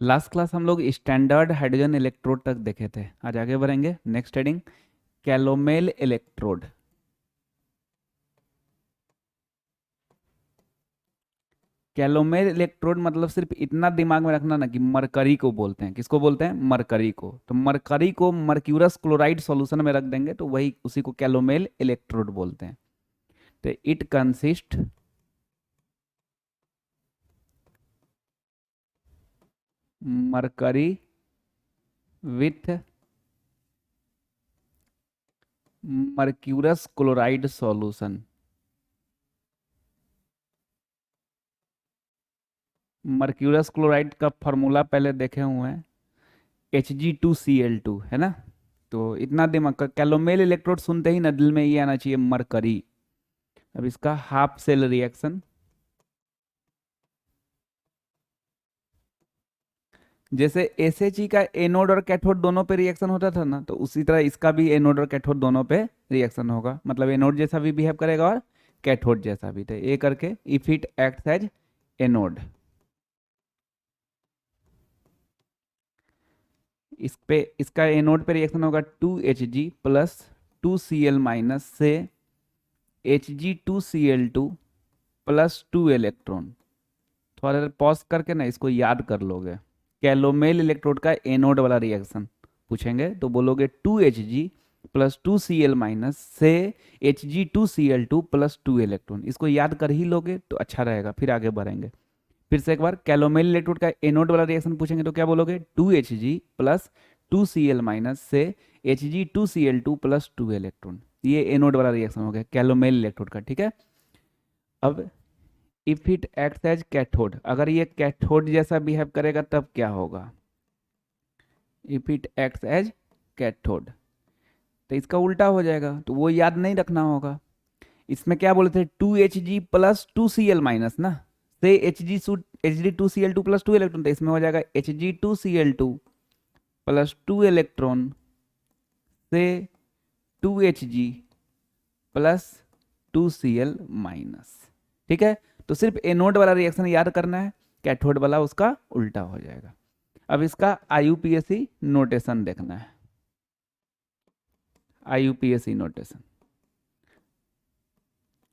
Last class हम लोग standard hydrogen electrode तक देखे थे। आज आगे बढ़ेंगे। Next heading calomel electrode. Calomel electrode मतलब सिर्फ इतना दिमाग में रखना ना कि मरकरी को बोलते हैं। किसको बोलते हैं? मरकरी को। तो मरकरी को मर्क्यूरस क्लोराइड सॉल्यूशन में रख देंगे तो वही उसी को कैलोमेल इलेक्ट्रोड बोलते हैं। तो it consist mercury with mercurous chloride solution. Mercurous chloride का फॉर्मूला पहले देखे हुए हैं, Hg2Cl2 है ना। तो इतना दिमाग का, कैलोमेल इलेक्ट्रोड सुनते ही ना दिल में ये आना चाहिए मरकरी। अब इसका हाफ सेल रिएक्शन, जैसे एसएचई का एनोड और कैथोड दोनों पे रिएक्शन होता था ना, तो उसी तरह इसका भी एनोड और कैथोड दोनों पे रिएक्शन होगा। मतलब एनोड जैसा भी बिहेव करेगा और कैथोड जैसा भी। तो ये करके if it acts as anode, इस पे इसका एनोड पे रिएक्शन होगा 2Hg प्लस 2Cl माइनस से Hg2Cl2 प्लस 2 इलेक्ट्रॉन। थोड़ा देर पॉज करके ना इसको याद कर लोगे। कैलोमेल इलेक्ट्रोड का एनोड वाला रिएक्शन पूछेंगे तो बोलोगे 2Hg प्लस 2Cl माइनस से Hg2Cl2 प्लस 2 इलेक्ट्रॉन। इसको याद कर ही लोगे तो अच्छा रहेगा, फिर आगे बढ़ेंगे। फिर से एक बार, कैलोमेल इलेक्ट्रोड का एनोड वाला रिएक्शन पूछेंगे तो क्या बोलोगे? 2Hg प्लस 2Cl माइनस से Hg2Cl2 प्लस 2 इलेक्ट्रॉन। ये एनोड वाला रिएक्शन हो गया कैलोमेल इलेक्ट्रोड का, ठीक है। अब if it acts as cathode, अगर ये कैथोड जैसा बिहेव करेगा तब क्या होगा? If it acts as cathode, तो इसका उल्टा हो जाएगा, तो वो याद नहीं रखना होगा। इसमें क्या बोले थे? 2Hg प्लस 2Cl माइनस ना, से Hg2Cl2 प्लस 2 इलेक्ट्रॉन। तो इसमें हो जाएगा Hg2Cl2 प्लस 2 इलेक्ट्रॉन से 2Hg प्लस 2Cl माइनस। ठीक है, तो सिर्फ एनोड वाला रिएक्शन याद करना है, कैथोड वाला उसका उल्टा हो जाएगा। अब इसका IUPAC नोटेशन देखना है। IUPAC नोटेशन,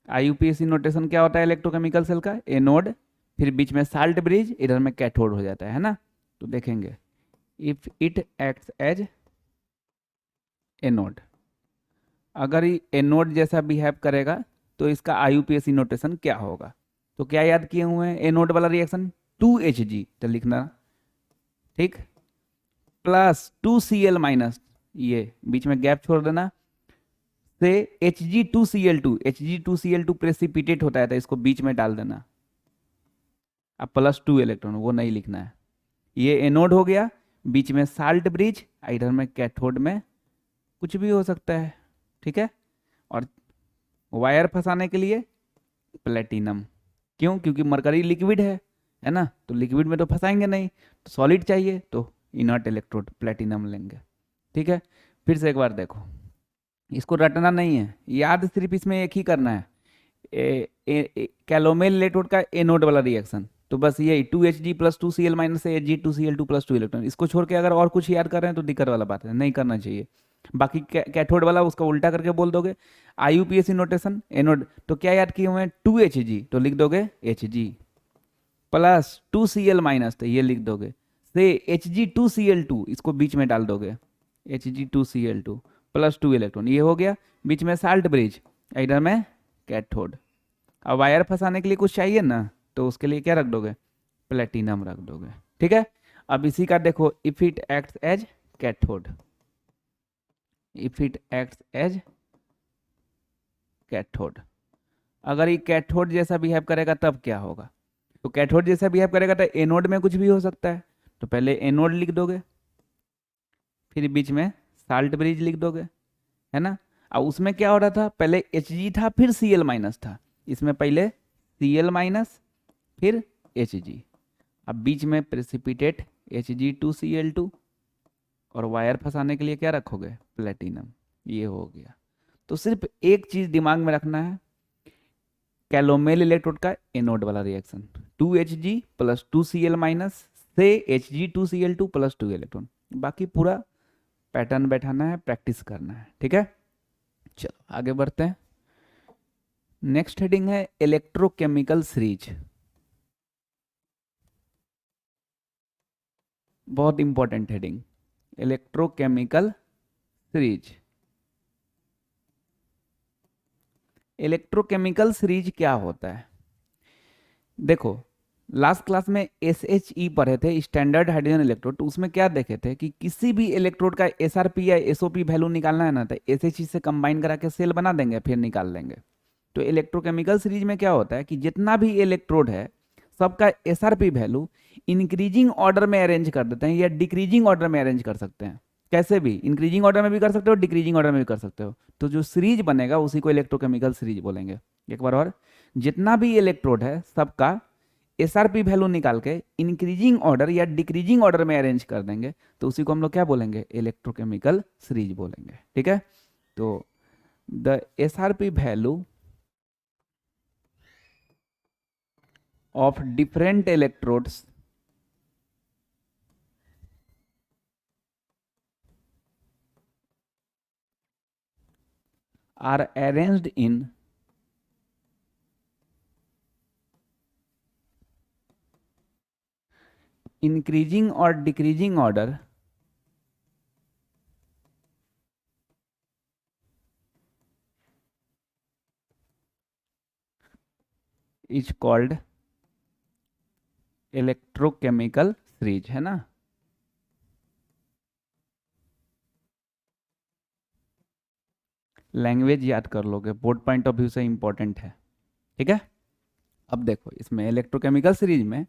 IUPAC नोटेशन क्या होता है इलेक्ट्रोकेमिकल सेल का? एनोड, फिर बीच में साल्ट ब्रिज, इधर में कैथोड हो जाता है ना। तो देखेंगे if it acts as anode, अगर ये एनोड जैसा बिहेव करेगा तो इसका IUPAC नोटेशन क्या होगा? तो क्या याद किए हुए हैं? एनोड वाला रिएक्शन 2Hg तो लिखना, ठीक, प्लस 2Cl माइनस, ये बीच में गैप छोड़ देना, से Hg2Cl2 प्रेसिपिटेट होता है तो इसको बीच में डाल देना। अब प्लस 2 इलेक्ट्रॉन वो नहीं लिखना है। ये एनोड हो गया, बीच में साल्ट ब्रिज, इधर में कैथोड में कुछ भी हो सकता है, ठीक है। और वायर फंसाने के लिए प्लेटिनम, क्यों? क्योंकि मरकरी लिक्विड है ना, तो लिक्विड में तो फंसाएंगे नहीं, तो सॉलिड चाहिए, तो इनर्ट इलेक्ट्रोड प्लेटिनम लेंगे, ठीक है। फिर से एक बार देखो, इसको रटना नहीं है, याद सिर्फ इसमें एक ही करना है, कैलोमेल इलेक्ट्रोड का एनोड वाला रिएक्शन। तो बस यही 2Hg प्लस 2Cl माइनस से Hg2Cl2 प्लस 2 इलेक्ट्रॉन। इसको छोड़ के अगर और कुछ याद कर रहे हैं तो दिक्कत वाला बात है, नहीं करना चाहिए। बाकी कैथोड वाला उसका उल्टा करके बोल दोगे। IUPAC नोटेशन एनोड, तो क्या याद किए हुए हैं? 2Hg तो लिख दोगे Hg प्लस 2Cl माइनस, तो ये लिख दोगे, से Hg2Cl2, इसको बीच में डाल दोगे, Hg2Cl2 प्लस 2 इलेक्ट्रॉन, ये हो गया। बीच में साल्ट ब्रिज, इधर में कैथोड। अब वायर फंसाने के लिए कुछ चाहिए ना, तो उसके लिए क्या रख दोगे? प्लेटिनम रख दोगे, ठीक है। अब इसी का देखो, if it acts as cathode, if it acts as cathode, अगर ये कैथोड जैसा बिहेव करेगा तब क्या होगा? तो कैथोड जैसा बिहेव करेगा तो एनोड में कुछ भी हो सकता है, तो पहले एनोड लिख दोगे, फिर बीच में साल्ट ब्रिज लिख दोगे, है ना। अब उसमें क्या हो रहा था? पहले Hg था, फिर Cl माइनस था। इसमें पहले Cl माइनस, फिर Hg। अब बीच में प्रेसिपिटेट Hg2Cl2, और वायर फंसाने के लिए क्या रखोगे? प्लेटिनम। ये हो गया। तो सिर्फ एक चीज दिमाग में रखना है, कैलोमेल इलेक्ट्रोड का एनोड वाला reaction 2Hg plus 2Cl minus से Hg2Cl2 प्लस 2 इलेक्ट्रॉन। बाकी पूरा पैटर्न बैठाना है, प्रैक्टिस करना है, ठीक है। चलो आगे बढ़ते हैं। नेक्स्ट हेडिंग है इलेक्ट्रोकेमिकल सीरीज। बहुत important heading, electrochemical series. Electrochemical series क्या होता है? देखो, लास्ट क्लास में SHE पढ़े थे, स्टैंडर्ड हाइड्रोजन इलेक्ट्रोड। तो उसमें क्या देखे थे कि किसी भी इलेक्ट्रोड का SRP या SOP वैल्यू निकालना है ना, तो SHE से कंबाइन करा के सेल बना देंगे, फिर निकाल लेंगे। तो इलेक्ट्रोकेमिकल सीरीज में क्या होता है कि जितना भी इलेक्ट्रोड है सबका SRP वैल्यू इंक्रीजिंग ऑर्डर में अरेंज कर देते हैं या डिक्रीजिंग ऑर्डर में अरेंज कर सकते हैं। कैसे भी, इंक्रीजिंग ऑर्डर में भी कर सकते हो, डिक्रीजिंग ऑर्डर में भी कर सकते हो। तो जो सीरीज बनेगा उसी को इलेक्ट्रोकेमिकल सीरीज बोलेंगे। एक बार और, जितना भी इलेक्ट्रोड है सबका SRP वैल्यू निकाल के इंक्रीजिंग ऑर्डर या डिक्रीजिंग ऑर्डर में अरेंज कर देंगे, तो उसी को हम लोग क्या बोलेंगे? इलेक्ट्रोकेमिकल सीरीज बोलेंगे, ठीक है। तो the SRP value of different electrodes are arranged in increasing or decreasing order is called electrochemical series, है ना। लैंग्वेज याद कर लोगे, बोर्ड पॉइंट ऑफ व्यू से इंपॉर्टेंट है, ठीक है। अब देखो, इसमें इलेक्ट्रोकेमिकल सीरीज में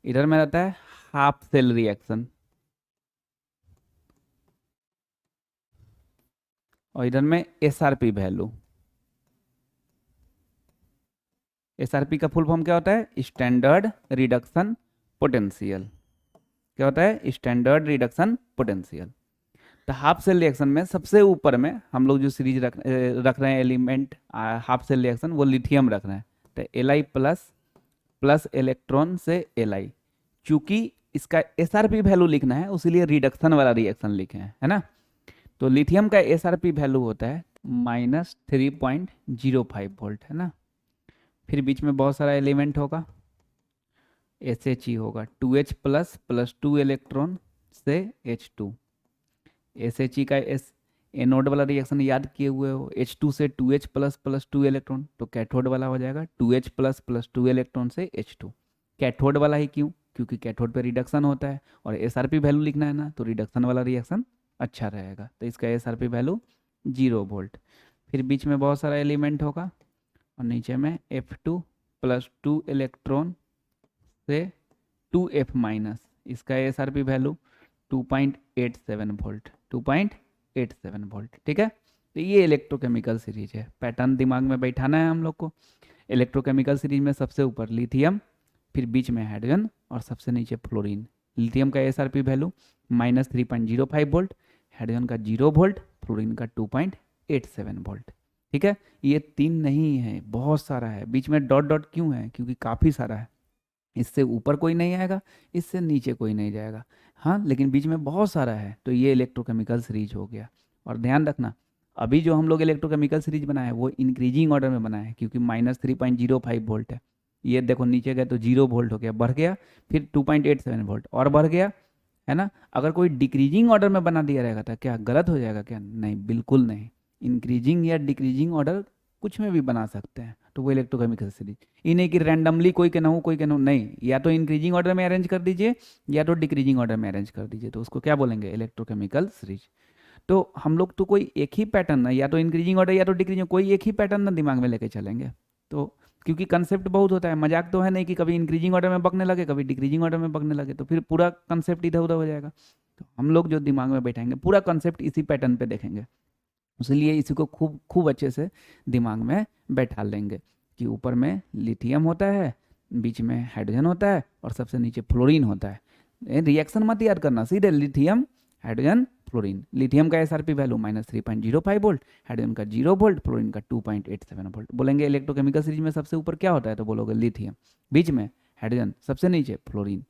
इधर में रहता है हाफ सेल रिएक्शन और इधर में SRP वैल्यू। SRP का फुल फॉर्म क्या होता है? Standard reduction potential. क्या होता है? Standard reduction potential. तो हाफ सेल रिएक्शन में सबसे ऊपर में हम लोग जो सीरीज रख रहे हैं एलिमेंट हाफ सेल रिएक्शन, वो लिथियम रख रहे हैं। तो Li प्लस प्लस इलेक्ट्रॉन से Li, चूंकि इसका SRP वैल्यू लिखना है उसीलिए रिडक्शन वाला रिएक्शन लिखे हैं, है ना। तो लिथियम का SRP वैल्यू होता है -3.05 वोल्ट, है ना। फिर बीच में बहुत सारा एलिमेंट होगा, SHE होगा 2H प्लस प्लस 2 इलेक्ट्रॉन से H2। SHE का एनोड वाला रिएक्शन याद किए हुए हो, H2 से 2H प्लस प्लस 2 इलेक्ट्रॉन, तो कैथोड वाला हो जाएगा 2H प्लस प्लस 2 इलेक्ट्रॉन से H2। कैथोड वाला ही क्यों? क्योंकि कैथोड पे रिडक्शन होता है और SRP वैल्यू लिखना है ना, तो रिडक्शन वाला रिएक्शन अच्छा रहेगा। तो इसका SRP वैल्यू 0 वोल्ट। फिर बीच में बहुत सारा एलिमेंट होगा और नीचे में F2 प्लस 2 इलेक्ट्रॉन से 2F माइनस, इसका SRP वैल्यू 2.87 वोल्ट, 2.87 वोल्ट, ठीक है। तो ये इलेक्ट्रोकेमिकल सीरीज है। पैटर्न दिमाग में बैठाना है हम लोग को। इलेक्ट्रोकेमिकल सीरीज में सबसे ऊपर लिथियम, फिर बीच में हाइड्रोजन और सबसे नीचे फ्लोरीन। लिथियम का SRP वैल्यू -3.05 वोल्ट, हाइड्रोजन का 0 वोल्ट, फ्लोरीन का 2.87 वोल्ट, ठीक है। ये 3 नहीं है, बहुत सारा है। बीच में डॉट डॉट क्यों है? क्योंकि काफ़ी सारा है। इससे ऊपर कोई नहीं आएगा, इससे नीचे कोई नहीं जाएगा, हाँ, लेकिन बीच में बहुत सारा है। तो ये इलेक्ट्रोकेमिकल सीरीज हो गया। और ध्यान रखना, अभी जो हम लोग इलेक्ट्रोकेमिकल सीरीज बनाए है वो इंक्रीजिंग ऑर्डर में बनाए हैं, क्योंकि -3.05 वोल्ट है। ये देखो नीचे गए तो 0 वोल्ट हो गया, बढ़ गया, फिर 2.87 वोल्ट और बढ़ गया, है ना। अगर कोई डिक्रीजिंग ऑर्डर में बना दिया रहेगा तो क्या गलत हो जाएगा? क्या नहीं, बिल्कुल नहीं। इंक्रीजिंग या डिक्रीजिंग ऑर्डर कुछ में भी बना सकते हैं, तो वो इलेक्ट्रोकेमिकल सीरीज। ये नहीं कि रैंडमली कोई के ना हो कोई के ना हो, नहीं। या तो इंक्रीजिंग ऑर्डर में अरेंज कर दीजिए या तो डिक्रीजिंग ऑर्डर में अरेंज कर दीजिए, तो उसको क्या बोलेंगे? Electrochemical series. तो हम लोग तो कोई एक ही पैटर्न ना, या तो इंक्रीजिंग ऑर्डर या तो डिक्रीजिंग, कोई एक ही पैटर्न ना दिमाग में लेके चलेंगे। तो क्योंकि कंसेप्ट बहुत होता है, मजाक तो है नहीं कि कभी इंक्रीजिंग ऑर्डर में बकने लगे कभी डिक्रीजिंग ऑर्डर में बकने लगे, तो फिर पूरा कंसेप्ट इधर उधर हो जाएगा। तो हम लोग जो दिमाग में बैठाएंगे पूरा कंसेप्ट इसी पैटर्न पे देखेंगे, इसलिए इसी को खूब खूब अच्छे से दिमाग में बैठा लेंगे कि ऊपर में लिथियम होता है, बीच में हाइड्रोजन होता है और सबसे नीचे फ्लोरीन होता है। रिएक्शन मत याद करना, सीधे लिथियम हाइड्रोजन फ्लोरीन। लिथियम का SRP वैल्यू -3.05 वोल्ट, हाइड्रोजन का 0 वोल्ट, फ्लोरीन का 2.87 वोल्ट। बोलेंगे इलेक्ट्रोकेमिकल सीरीज में सबसे ऊपर क्या होता है? तो बोलोगे लिथियम, बीच में हाइड्रोजन, सबसे नीचे फ्लोरीन।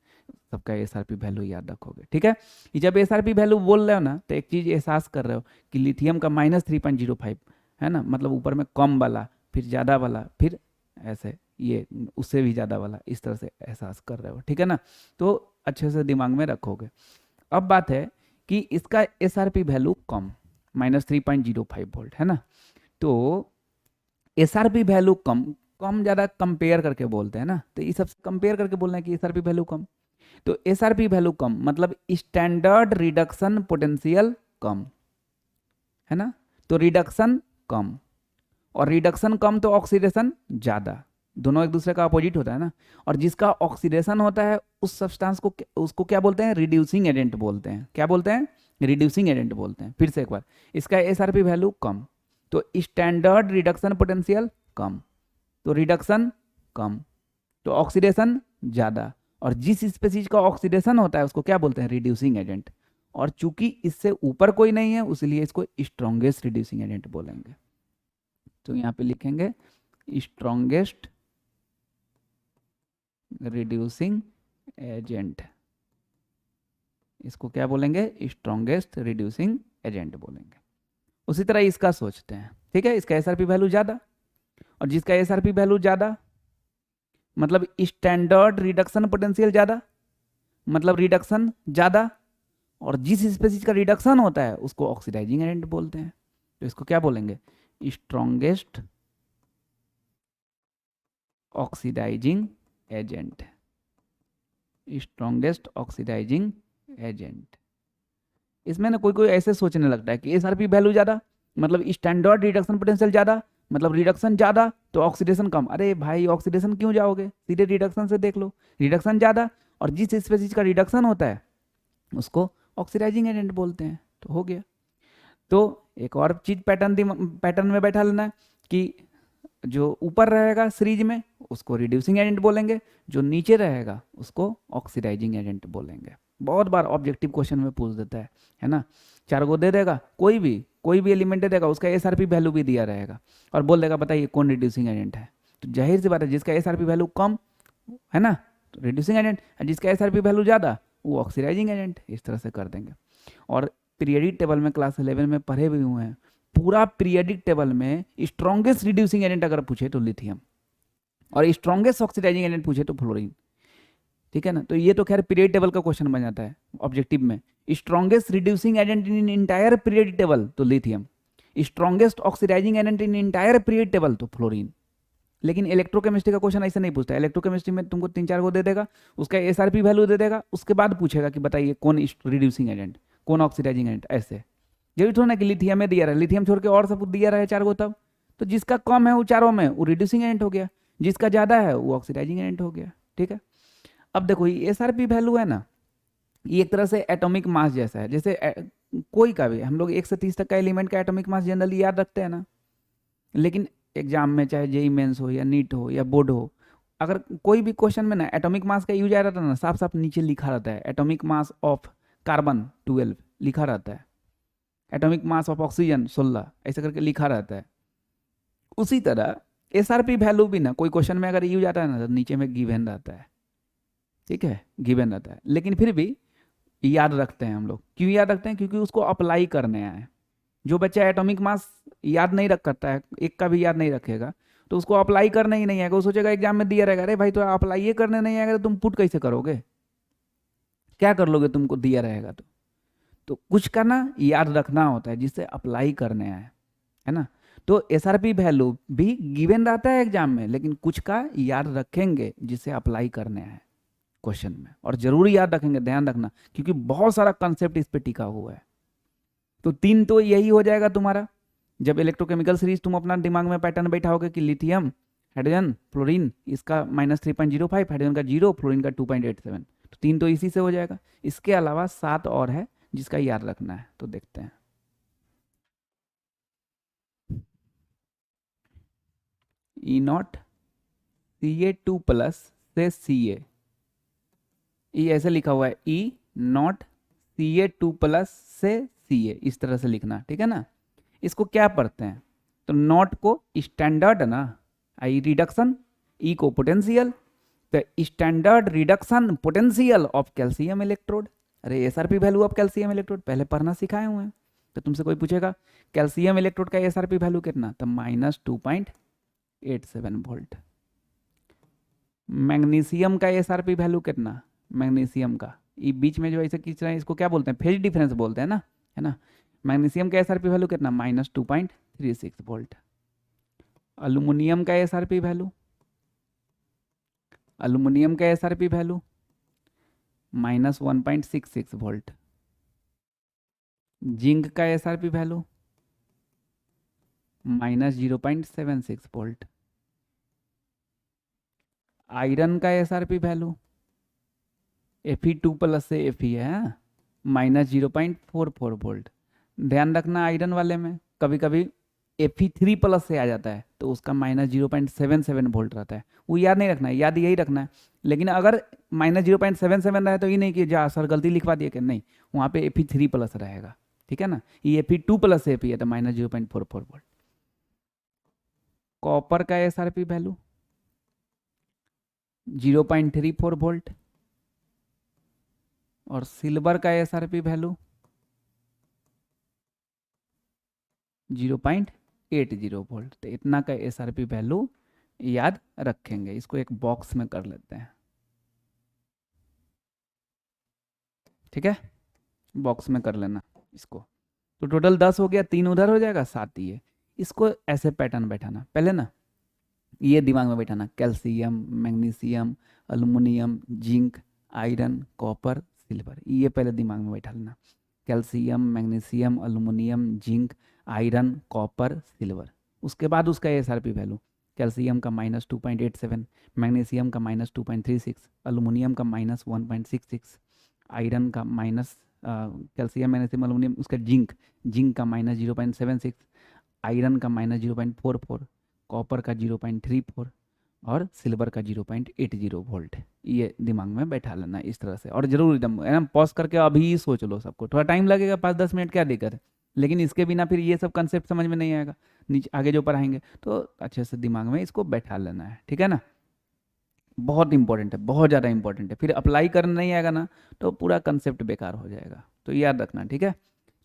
सबका एसआरपी वैल्यू याद रखोगे, ठीक है। ये जब एसआरपी वैल्यू बोल रहे हो ना तो एक चीज़ एहसास कर रहे हो कि लिथियम का -3.05 है ना, मतलब ऊपर में कम वाला, फिर ज़्यादा वाला, फिर ऐसे ये उससे भी ज़्यादा वाला, इस तरह से एहसास कर रहे हो, ठीक है ना। तो अच्छे से दिमाग में रखोगे। अब बात है कि इसका एसआरपी वैल्यू कम -3.05 वोल्ट है ना, तो एसआरपी वैल्यू कम, कम ज़्यादा कंपेयर करके बोलते हैं ना, तो ये सबसे कंपेयर करके बोलना है कि एसआरपी वैल्यू कम। तो एसआरपी वैल्यू कम मतलब स्टैंडर्ड रिडक्शन पोटेंशियल कम, है ना। तो रिडक्शन कम, और रिडक्शन कम तो ऑक्सीडेशन ज़्यादा, दोनों एक दूसरे का अपोजिट होता है ना। और जिसका ऑक्सीडेशन होता है उस सब्सटेंस को, उसको क्या बोलते हैं, रिड्यूसिंग एजेंट बोलते हैं। क्या बोलते हैं, रिड्यूसिंग एजेंट बोलते हैं। फिर से एक बार, इसका एसआरपी वैल्यू कम तो स्टैंडर्ड रिडक्शन पोटेंशियल कम, तो रिडक्शन कम तो ऑक्सीडेशन ज़्यादा, और जिस स्पीसीज का ऑक्सीडेशन होता है उसको क्या बोलते हैं, रिड्यूसिंग एजेंट। और चूंकि इससे ऊपर कोई नहीं है इसलिए इसको स्ट्रॉन्गेस्ट रिड्यूसिंग एजेंट बोलेंगे। तो यहाँ पे लिखेंगे स्ट्रॉन्गेस्ट रिड्यूसिंग एजेंट, इसको क्या बोलेंगे, स्ट्रॉन्गेस्ट रिड्यूसिंग एजेंट बोलेंगे। उसी तरह इसका सोचते हैं, ठीक है। इसका एसआरपी वैल्यू ज़्यादा, और जिसका एसआरपी वैल्यू ज़्यादा मतलब स्टैंडर्ड रिडक्शन पोटेंशियल ज़्यादा, मतलब रिडक्शन ज़्यादा, और जिस स्पीसीज का रिडक्शन होता है उसको ऑक्सीडाइजिंग एजेंट बोलते हैं। तो इसको क्या बोलेंगे, strongest oxidising agent, strongest oxidising agent. इसमें ना कोई कोई ऐसे सोचने लगता है कि एसआरपी वैल्यू ज़्यादा मतलब स्टैंडर्ड रिडक्शन पोटेंशियल ज़्यादा, मतलब रिडक्शन ज़्यादा तो ऑक्सीडेशन कम। अरे भाई ऑक्सीडेशन क्यों जाओगे, सीधे रिडक्शन से देख लो, रिडक्शन ज़्यादा और जिस स्पीसीज का रिडक्शन होता है उसको ऑक्सीडाइजिंग एजेंट बोलते हैं। तो हो गया। तो एक और चीज़ पैटर्न में बैठा लेना है कि जो ऊपर रहेगा सीरीज में उसको रिड्यूसिंग एजेंट बोलेंगे, जो नीचे रहेगा उसको ऑक्सीडाइजिंग एजेंट बोलेंगे। बहुत बार ऑब्जेक्टिव क्वेश्चन में पूछ देता है ना। 4 को दे देगा, कोई भी एलिमेंट दे देगा, उसका एसआरपी वैल्यू भी दिया रहेगा और बोल देगा बताइए कौन रिड्यूसिंग एजेंट है। तो जाहिर सी बात है जिसका एसआरपी वैल्यू कम है ना तो रिड्यूसिंग एजेंट, जिसका एसआरपी वैल्यू ज़्यादा वो ऑक्सीडाइजिंग एजेंट, इस तरह से कर देंगे। और पीरियडिक टेबल में क्लास 11 में पढ़े भी हुए हैं, पूरा पीरियडिक टेबल में स्ट्रॉन्गेस्ट रिड्यूसिंग एजेंट अगर पूछे तो लिथियम, और स्ट्रॉन्गेस्ट ऑक्सीडाइजिंग एजेंट पूछे तो फ्लोरीन, ठीक है ना। तो ये तो खैर पीरियड टेबल का क्वेश्चन बन जाता है ऑब्जेक्टिव में। Strongest reducing agent in entire period table तो lithium, strongest oxidising agent in entire period table तो फ्लोरीन। लेकिन इलेक्ट्रोकेमिस्ट्री का क्वेश्चन ऐसे नहीं पूछता। इलेक्ट्रोकेमिस्ट्री में तुमको 3-4 को दे देगा, उसका एसआरपी वैल्यू दे देगा, उसके बाद पूछेगा कि बताइए कौन रिड्यूसिंग एजेंट, कौन ऑक्सीडाइजिंग एजेंट। ऐसे जरूरी थोड़ा ना कि लिथियम में दिया रहा है, लिथियम छोड़ के और सब दिया रहा है 4 को, तब तो जिसका कम है वो चारों में वो रिड्यूसिंग एजेंट हो गया, जिसका ज़्यादा है वो ऑक्सीडाइजिंग एजेंट हो गया, ठीक है। अब देखो ये एसआरपी वैल्यू है ना, ये एक तरह से एटॉमिक मास जैसा है। जैसे कोई का भी हम लोग 1 से 30 तक का एलिमेंट का एटॉमिक मास जनरली याद रखते हैं ना, लेकिन एग्जाम में चाहे जेई मेंस हो या नीट हो या बोर्ड हो, अगर कोई भी क्वेश्चन में ना एटॉमिक मास का यूज आ रहता है ना, साफ साफ नीचे लिखा रहता है एटॉमिक मास ऑफ कार्बन 12 लिखा रहता है, एटॉमिक मास ऑफ ऑक्सीजन 16 ऐसे करके लिखा रहता है। उसी तरह एसआरपी वैल्यू भी ना कोई क्वेश्चन में अगर यूज आता है ना तो नीचे में गिवन रहता है, ठीक है, गिवन रहता है। लेकिन फिर भी याद रखते हैं हम लोग। क्यों याद रखते हैं, क्योंकि उसको अप्लाई करने आए। जो बच्चा एटॉमिक मास याद नहीं रख करता है, एक का भी याद नहीं रखेगा, तो उसको अप्लाई करना ही नहीं आएगा। वो सोचेगा एग्जाम में दिया रहेगा, अरे भाई तो अप्लाई ये करने नहीं आएगा तो तुम पुट कैसे करोगे, क्या कर लोगे, तुमको दिया रहेगा तो कुछ का ना याद रखना होता है जिससे अप्लाई करने आए, है ना। तो एसआरपी वैल्यू भी गिवन रहता है एग्जाम में, लेकिन कुछ का याद रखेंगे जिससे अप्लाई करने आए क्वेश्चन में, और जरूर याद रखेंगे, ध्यान रखना, क्योंकि बहुत सारा कंसेप्ट इस पे टिका हुआ है। तो 3 तो यही हो जाएगा तुम्हारा। जब इलेक्ट्रोकेमिकल सीरीज तुम अपना दिमाग में पैटर्न बैठाओगे कि लिथियम, हाइड्रोजन, फ्लोरीन, इसका -3.05, हाइड्रोजन का 0, फ्लोरीन का 2.87, तो 3 तो इसी से हो जाएगा। इसके अलावा 7 और है जिसका याद रखना है, तो देखते हैं। E0 Ca2+ से Ca, ये ऐसे लिखा हुआ है E0 Ca2+ से Ca, इस तरह से लिखना, ठीक है ना। इसको क्या पढ़ते हैं, तो नॉट को स्टैंडर्ड ना, आई रिडक्शन, ई को potential, the standard reduction potential of calcium electrode. अरे SRP value of calcium electrode पहले पढ़ना सिखाए हुए हैं। तो तुमसे कोई पूछेगा कैल्शियम इलेक्ट्रोड का एसआरपी वैल्यू कितना, तो -2.87 वोल्ट। मैग्नीशियम का एसआरपी वैल्यू कितना, मैग्नीशियम का, ये बीच में जो ऐसे खींच रहे हैं इसको क्या बोलते हैं, फेज डिफरेंस बोलते हैं ना, है ना। मैग्नीशियम का एसआरपी वैल्यू कितना, -2.36 वोल्ट। अल्युमिनियम का एसआरपी वैल्यू, अल्युमिनियम का एसआरपी वैल्यू -1.66 वोल्ट। जिंक का एसआरपी वैल्यू -0.76 वोल्ट। आयरन का एसआरपी वैल्यू Fe2+ से Fe है, -0.44 वोल्ट। ध्यान रखना आयरन वाले में कभी कभी Fe3+ से आ जाता है तो उसका -0.77 वोल्ट रहता है, वो याद नहीं रखना है, याद यही रखना है। लेकिन अगर -0.77 रहे तो ये नहीं कि जा सर गलती लिखवा दिए कि नहीं, वहाँ पे Fe3+ रहेगा, ठीक है ना। ये Fe2+ से Fe है तो -0.44 वोल्ट। कॉपर का एसआरपी वैल्यू 0.34 वोल्ट और सिल्वर का एसआरपी वैल्यू 0.80 वोल्ट। तो इतना का एसआरपी वैल्यू याद रखेंगे। इसको एक बॉक्स में कर लेते हैं, ठीक है, बॉक्स में कर लेना इसको। तो टोटल 10 हो गया, 3 उधर हो जाएगा, 7 ये। इसको ऐसे पैटर्न बैठाना पहले ना, ये दिमाग में बैठाना, calcium, magnesium, aluminium, zinc, iron, copper, silver, ये पहले दिमाग में बैठा लेना। Calcium, magnesium, aluminium, zinc, iron, copper, silver. उसके बाद उसका एसआरपी वैल्यू, कैल्शियम का -2.87, मैग्नीशियम का -2.36, अल्युमिनियम का -1.66, आयरन का कैल्शियम, मैग्नीशियम, अल्युमिनियम, उसका जिंक, जिंक का -0.76, आयरन का -0.44, कॉपर का 0.34 और सिल्वर का 0.80 वोल्ट। ये दिमाग में बैठा लेना इस तरह से। और जरूर एकदम पॉज करके अभी सोच लो, सबको थोड़ा टाइम लगेगा, 5-10 मिनट, क्या दिक्कत है, लेकिन इसके बिना फिर ये सब कंसेप्ट समझ में नहीं आएगा, नीचे आगे जो पढ़ाएंगे। तो अच्छे से दिमाग में इसको बैठा लेना है, ठीक है ना। बहुत इंपॉर्टेंट है, बहुत ज़्यादा इंपॉर्टेंट है, फिर अप्लाई करना नहीं आएगा ना तो पूरा कंसेप्ट बेकार हो जाएगा, तो याद रखना, ठीक है।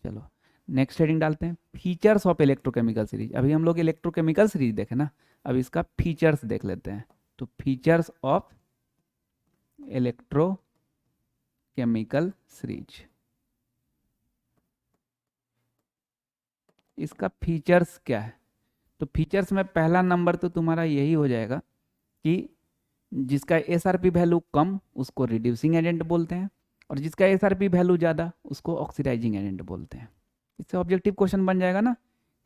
चलो नेक्स्ट हेडिंग डालते हैं, फीचर्स ऑफ इलेक्ट्रोकेमिकल सीरीज। अभी हम लोग इलेक्ट्रोकेमिकल सीरीज देखे ना, अब इसका फीचर्स देख लेते हैं। तो फीचर्स ऑफ इलेक्ट्रोकेमिकल सीरीज, इसका फीचर्स क्या है। तो फीचर्स में पहला नंबर तो तुम्हारा यही हो जाएगा कि जिसका एसआरपी वैल्यू कम उसको रिड्यूसिंग एजेंट बोलते हैं, और जिसका एसआरपी वैल्यू ज़्यादा उसको ऑक्सीडाइजिंग एजेंट बोलते हैं। इससे ऑब्जेक्टिव क्वेश्चन बन जाएगा ना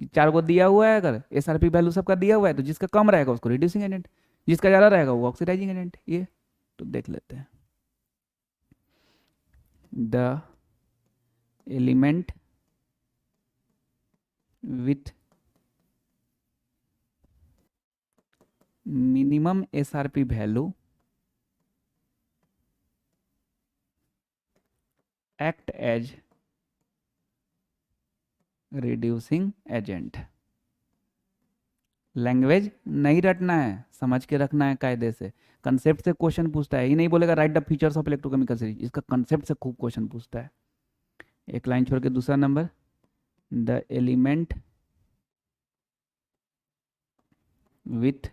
कि 4 को दिया हुआ है, अगर एसआरपी वैल्यू सबका दिया हुआ है तो जिसका कम रहेगा उसको रिड्यूसिंग एजेंट, जिसका ज़्यादा रहेगा वो ऑक्सीडाइजिंग एजेंट। ये तो देख लेते हैं, the element with minimum SRP value act as reducing agent. Language नहीं रटना है, समझ के रखना है कायदे से। कंसेप्ट से क्वेश्चन पूछता है, ये नहीं बोलेगा right the features of electrochemical series, इसका कंसेप्ट से खूब क्वेश्चन पूछता है। एक लाइन छोड़ के दूसरा number, the element with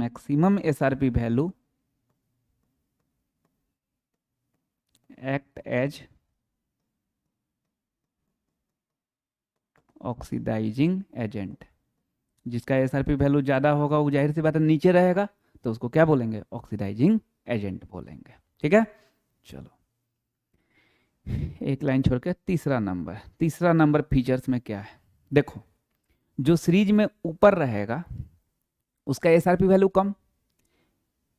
maximum SRP value act as oxidising agent. जिसका एसआरपी वैल्यू ज़्यादा होगा वो जाहिर सी बात है नीचे रहेगा, तो उसको क्या बोलेंगे, ऑक्सीडाइजिंग एजेंट बोलेंगे, ठीक है। चलो एक लाइन छोड़ के तीसरा नंबर, तीसरा नंबर फीचर्स में क्या है, देखो जो सीरीज में ऊपर रहेगा उसका एसआरपी वैल्यू कम।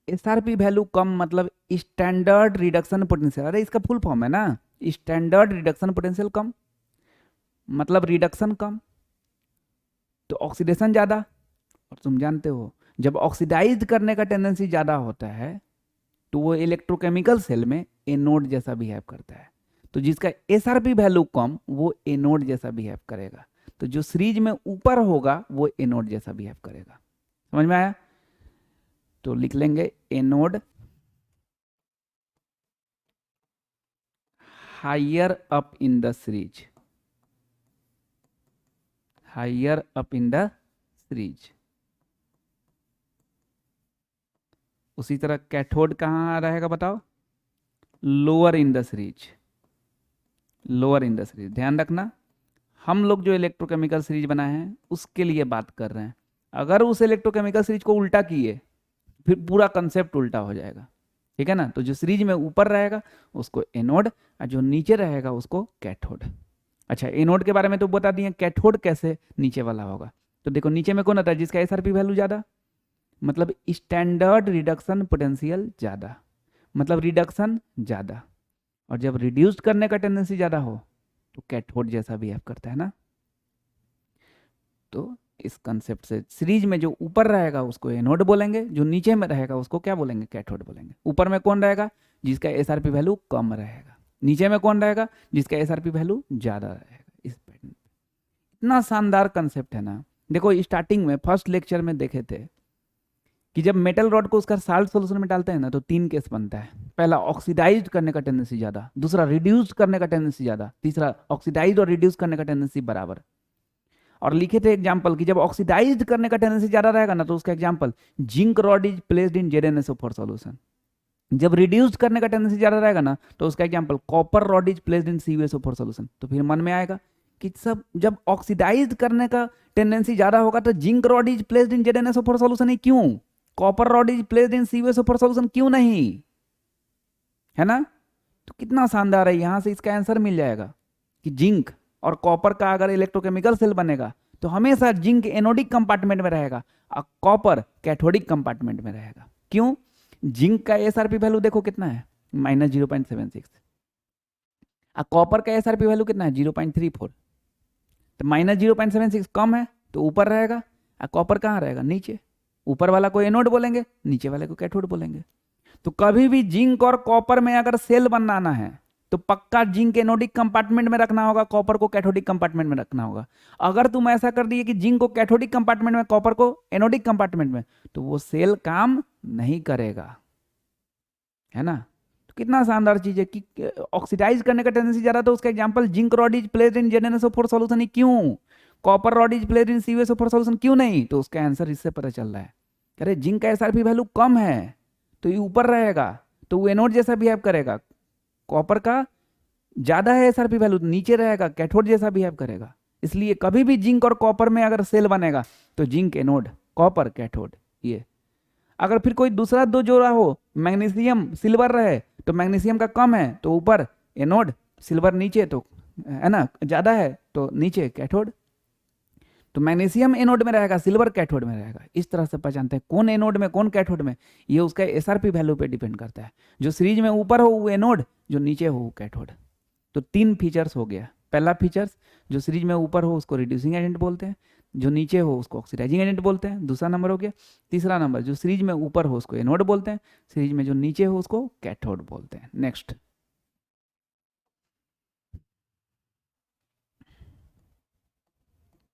एसआरपी वैल्यू कम मतलब स्टैंडर्ड रिडक्शन पोटेंशियल, अरे इसका फुल फॉर्म है ना, स्टैंडर्ड रिडक्शन पोटेंशियल कम, मतलब रिडक्शन कम तो ऑक्सीडेशन ज़्यादा। और तुम जानते हो जब ऑक्सीडाइज करने का टेंडेंसी ज़्यादा होता है तो वो इलेक्ट्रोकेमिकल सेल में एनोड जैसा बिहेव करता है। तो जिसका एसआरपी वैल्यू कम वो एनोड जैसा बिहेव करेगा। तो जो सीरीज में ऊपर होगा वो एनोड जैसा बिहेव करेगा। समझ में आया? तो लिख लेंगे anode higher up in the series, higher up in the series. उसी तरह कैथोड कहाँ रहेगा बताओ? Lower in the series, lower in the series. ध्यान रखना, हम लोग जो इलेक्ट्रोकेमिकल सीरीज बनाए हैं उसके लिए बात कर रहे हैं। अगर उस इलेक्ट्रोकेमिकल सीरीज को उल्टा किए फिर पूरा कंसेप्ट उल्टा हो जाएगा। ठीक है ना? तो जो सीरीज में ऊपर रहेगा उसको एनोड और जो नीचे रहेगा उसको कैथोड। अच्छा, एनोड के बारे में तो बता दिए, कैथोड कैसे नीचे वाला होगा? तो देखो नीचे में कौन आता है जिसका एसआरपी वैल्यू ज़्यादा, मतलब स्टैंडर्ड रिडक्शन पोटेंशियल ज़्यादा, मतलब रिडक्शन ज़्यादा। और जब रिड्यूस करने का टेंडेंसी ज़्यादा हो तो कैथोड जैसा बिहेव करता है ना। तो इस कंसेप्ट से सीरीज में जो ऊपर रहेगा उसको एनोड बोलेंगे, जो नीचे में रहेगा उसको क्या बोलेंगे? कैथोड बोलेंगे। ऊपर में कौन रहेगा? जिसका एसआरपी वैल्यू कम रहेगा। नीचे में कौन रहेगा? जिसका एसआरपी वैल्यू ज़्यादा रहेगा। इस पैटर्न पे इतना शानदार कंसेप्ट है ना। देखो स्टार्टिंग में फर्स्ट लेक्चर में देखे थे कि जब मेटल रॉड को उसका साल्ट सॉल्यूशन में डालते हैं ना तो 3 केस बनता है। पहला, ऑक्सीडाइज करने का टेंडेंसी ज़्यादा, दूसरा रिड्यूस करने का टेंडेंसी ज़्यादा, तीसरा ऑक्सीडाइज और रिड्यूस करने का टेंडेंसी बराबर। और लिखे थे एग्जाम्पल कि जब ऑक्सीडाइज करने का टेंडेंसी ज़्यादा रहेगा ना तो उसका example zinc rod is placed in ZnSO4 solution. जब रिड्यूस करने का टेंडेंसी ज़्यादा रहेगा ना तो उसका example copper rod is placed in CuSO4 solution. तो फिर मन में आएगा कि सब जब ऑक्सीडाइज करने का टेंडेंसी ज़्यादा होगा तो zinc rod is placed in ZnSO4 solution ही क्यों? Copper rod is placed in CuSO4 solution क्यों नहीं? है ना? तो कितना शानदार है, यहां से इसका आंसर मिल जाएगा कि जिंक और कॉपर का अगर इलेक्ट्रोकेमिकल सेल बनेगा तो हमेशा जिंक एनोडिक कंपार्टमेंट में रहेगा और कॉपर कैथोडिक कंपार्टमेंट में रहेगा। क्यों? जिंक का एसआरपी वैल्यू देखो कितना है, -0.76, और कॉपर का एसआरपी वैल्यू कितना है, 0.34। तो -0.76 कम है तो ऊपर रहेगा और कॉपर कहाँ रहेगा? नीचे। ऊपर वाला को एनोड बोलेंगे, नीचे वाले को कैथोड बोलेंगे। तो कभी भी जिंक और कॉपर में अगर सेल बनाना है तो पक्का जिंक एनोडिक कंपार्टमेंट में रखना होगा, कॉपर को कैथोडिक कंपार्टमेंट में रखना होगा। अगर तुम ऐसा कर दिए कि जिंक को कैथोडिक कंपार्टमेंट में, कॉपर को एनोडिक कंपार्टमेंट में, तो वो सेल काम नहीं करेगा। है ना? तो कितना शानदार चीज है कि ऑक्सीडाइज करने का टेंडेंसी ज्यादा, तो उसका example zinc rod is placed in ZnSO4 solution ही क्यों? Copper rod is placed in CuSO4 solution क्यों नहीं? तो उसका आंसर इससे पता चल रहा है। अरे जिंक का एसआरपी वैल्यू कम है तो ये ऊपर रहेगा तो वो एनोड जैसा बिहेव करेगा। कॉपर का ज्यादा है एसआरपी वैल्यू, नीचे रहेगा, कैथोड जैसा बिहेव करेगा। इसलिए कभी भी जिंक और कॉपर में अगर सेल बनेगा तो जिंक एनोड, कॉपर कैथोड। ये अगर फिर कोई दूसरा दो जोड़ा हो, मैग्नीशियम सिल्वर रहे तो मैग्नीशियम का कम है तो ऊपर एनोड, सिल्वर नीचे, तो है ना ज्यादा है तो नीचे कैथोड। तो मैग्नीशियम एनोड में रहेगा, सिल्वर कैथोड में रहेगा। इस तरह से पहचानते हैं कौन एनोड में कौन कैथोड में, ये उसका एसआरपी वैल्यू पे डिपेंड करता है। जो सीरीज में ऊपर हो वो एनोड, जो नीचे हो वो कैथोड। तो 3 फीचर्स हो गया। पहला फीचर्स, जो सीरीज में ऊपर हो उसको रिड्यूसिंग एजेंट बोलते हैं, जो नीचे हो उसको ऑक्सीडाइजिंग एजेंट बोलते हैं। दूसरा नंबर हो गया। तीसरा नंबर, जो सीरीज में ऊपर हो उसको एनोड बोलते हैं, सीरीज में जो नीचे हो उसको कैथोड बोलते हैं। नेक्स्ट,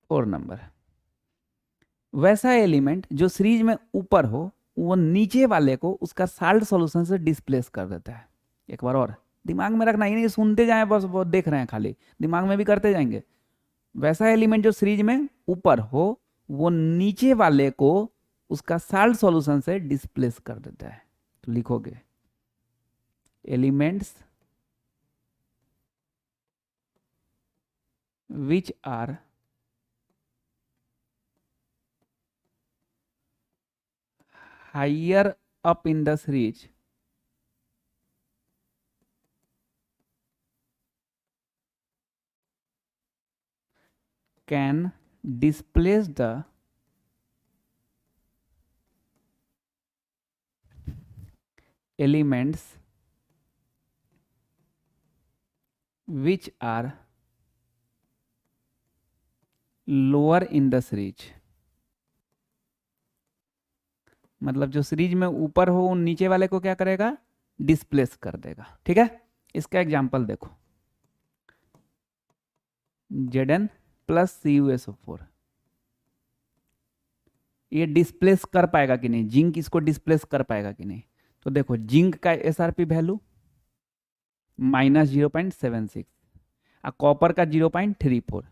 4 नंबर, वैसा एलिमेंट जो सीरीज में ऊपर हो वो नीचे वाले को उसका साल्ट सॉल्यूशन से डिस्प्लेस कर देता है। एक बार और दिमाग में रखना, ये नहीं सुनते जाए बस वो देख रहे हैं खाली, दिमाग में भी करते जाएंगे। वैसा एलिमेंट जो सीरीज में ऊपर हो वो नीचे वाले को उसका साल्ट सॉल्यूशन से डिस्प्लेस कर देता है। तो लिखोगे elements which are higher up in the series can displace the elements which are lower in the series। मतलब जो सीरीज में ऊपर हो उन नीचे वाले को क्या करेगा? डिस्प्लेस कर देगा। ठीक है? इसका एग्जांपल देखो, Zn प्लस CuSO4, ये डिस्प्लेस कर पाएगा कि नहीं, जिंक इसको डिस्प्लेस कर पाएगा कि नहीं। तो देखो जिंक का SRP वैल्यू -0.76 और कॉपर का 0.34,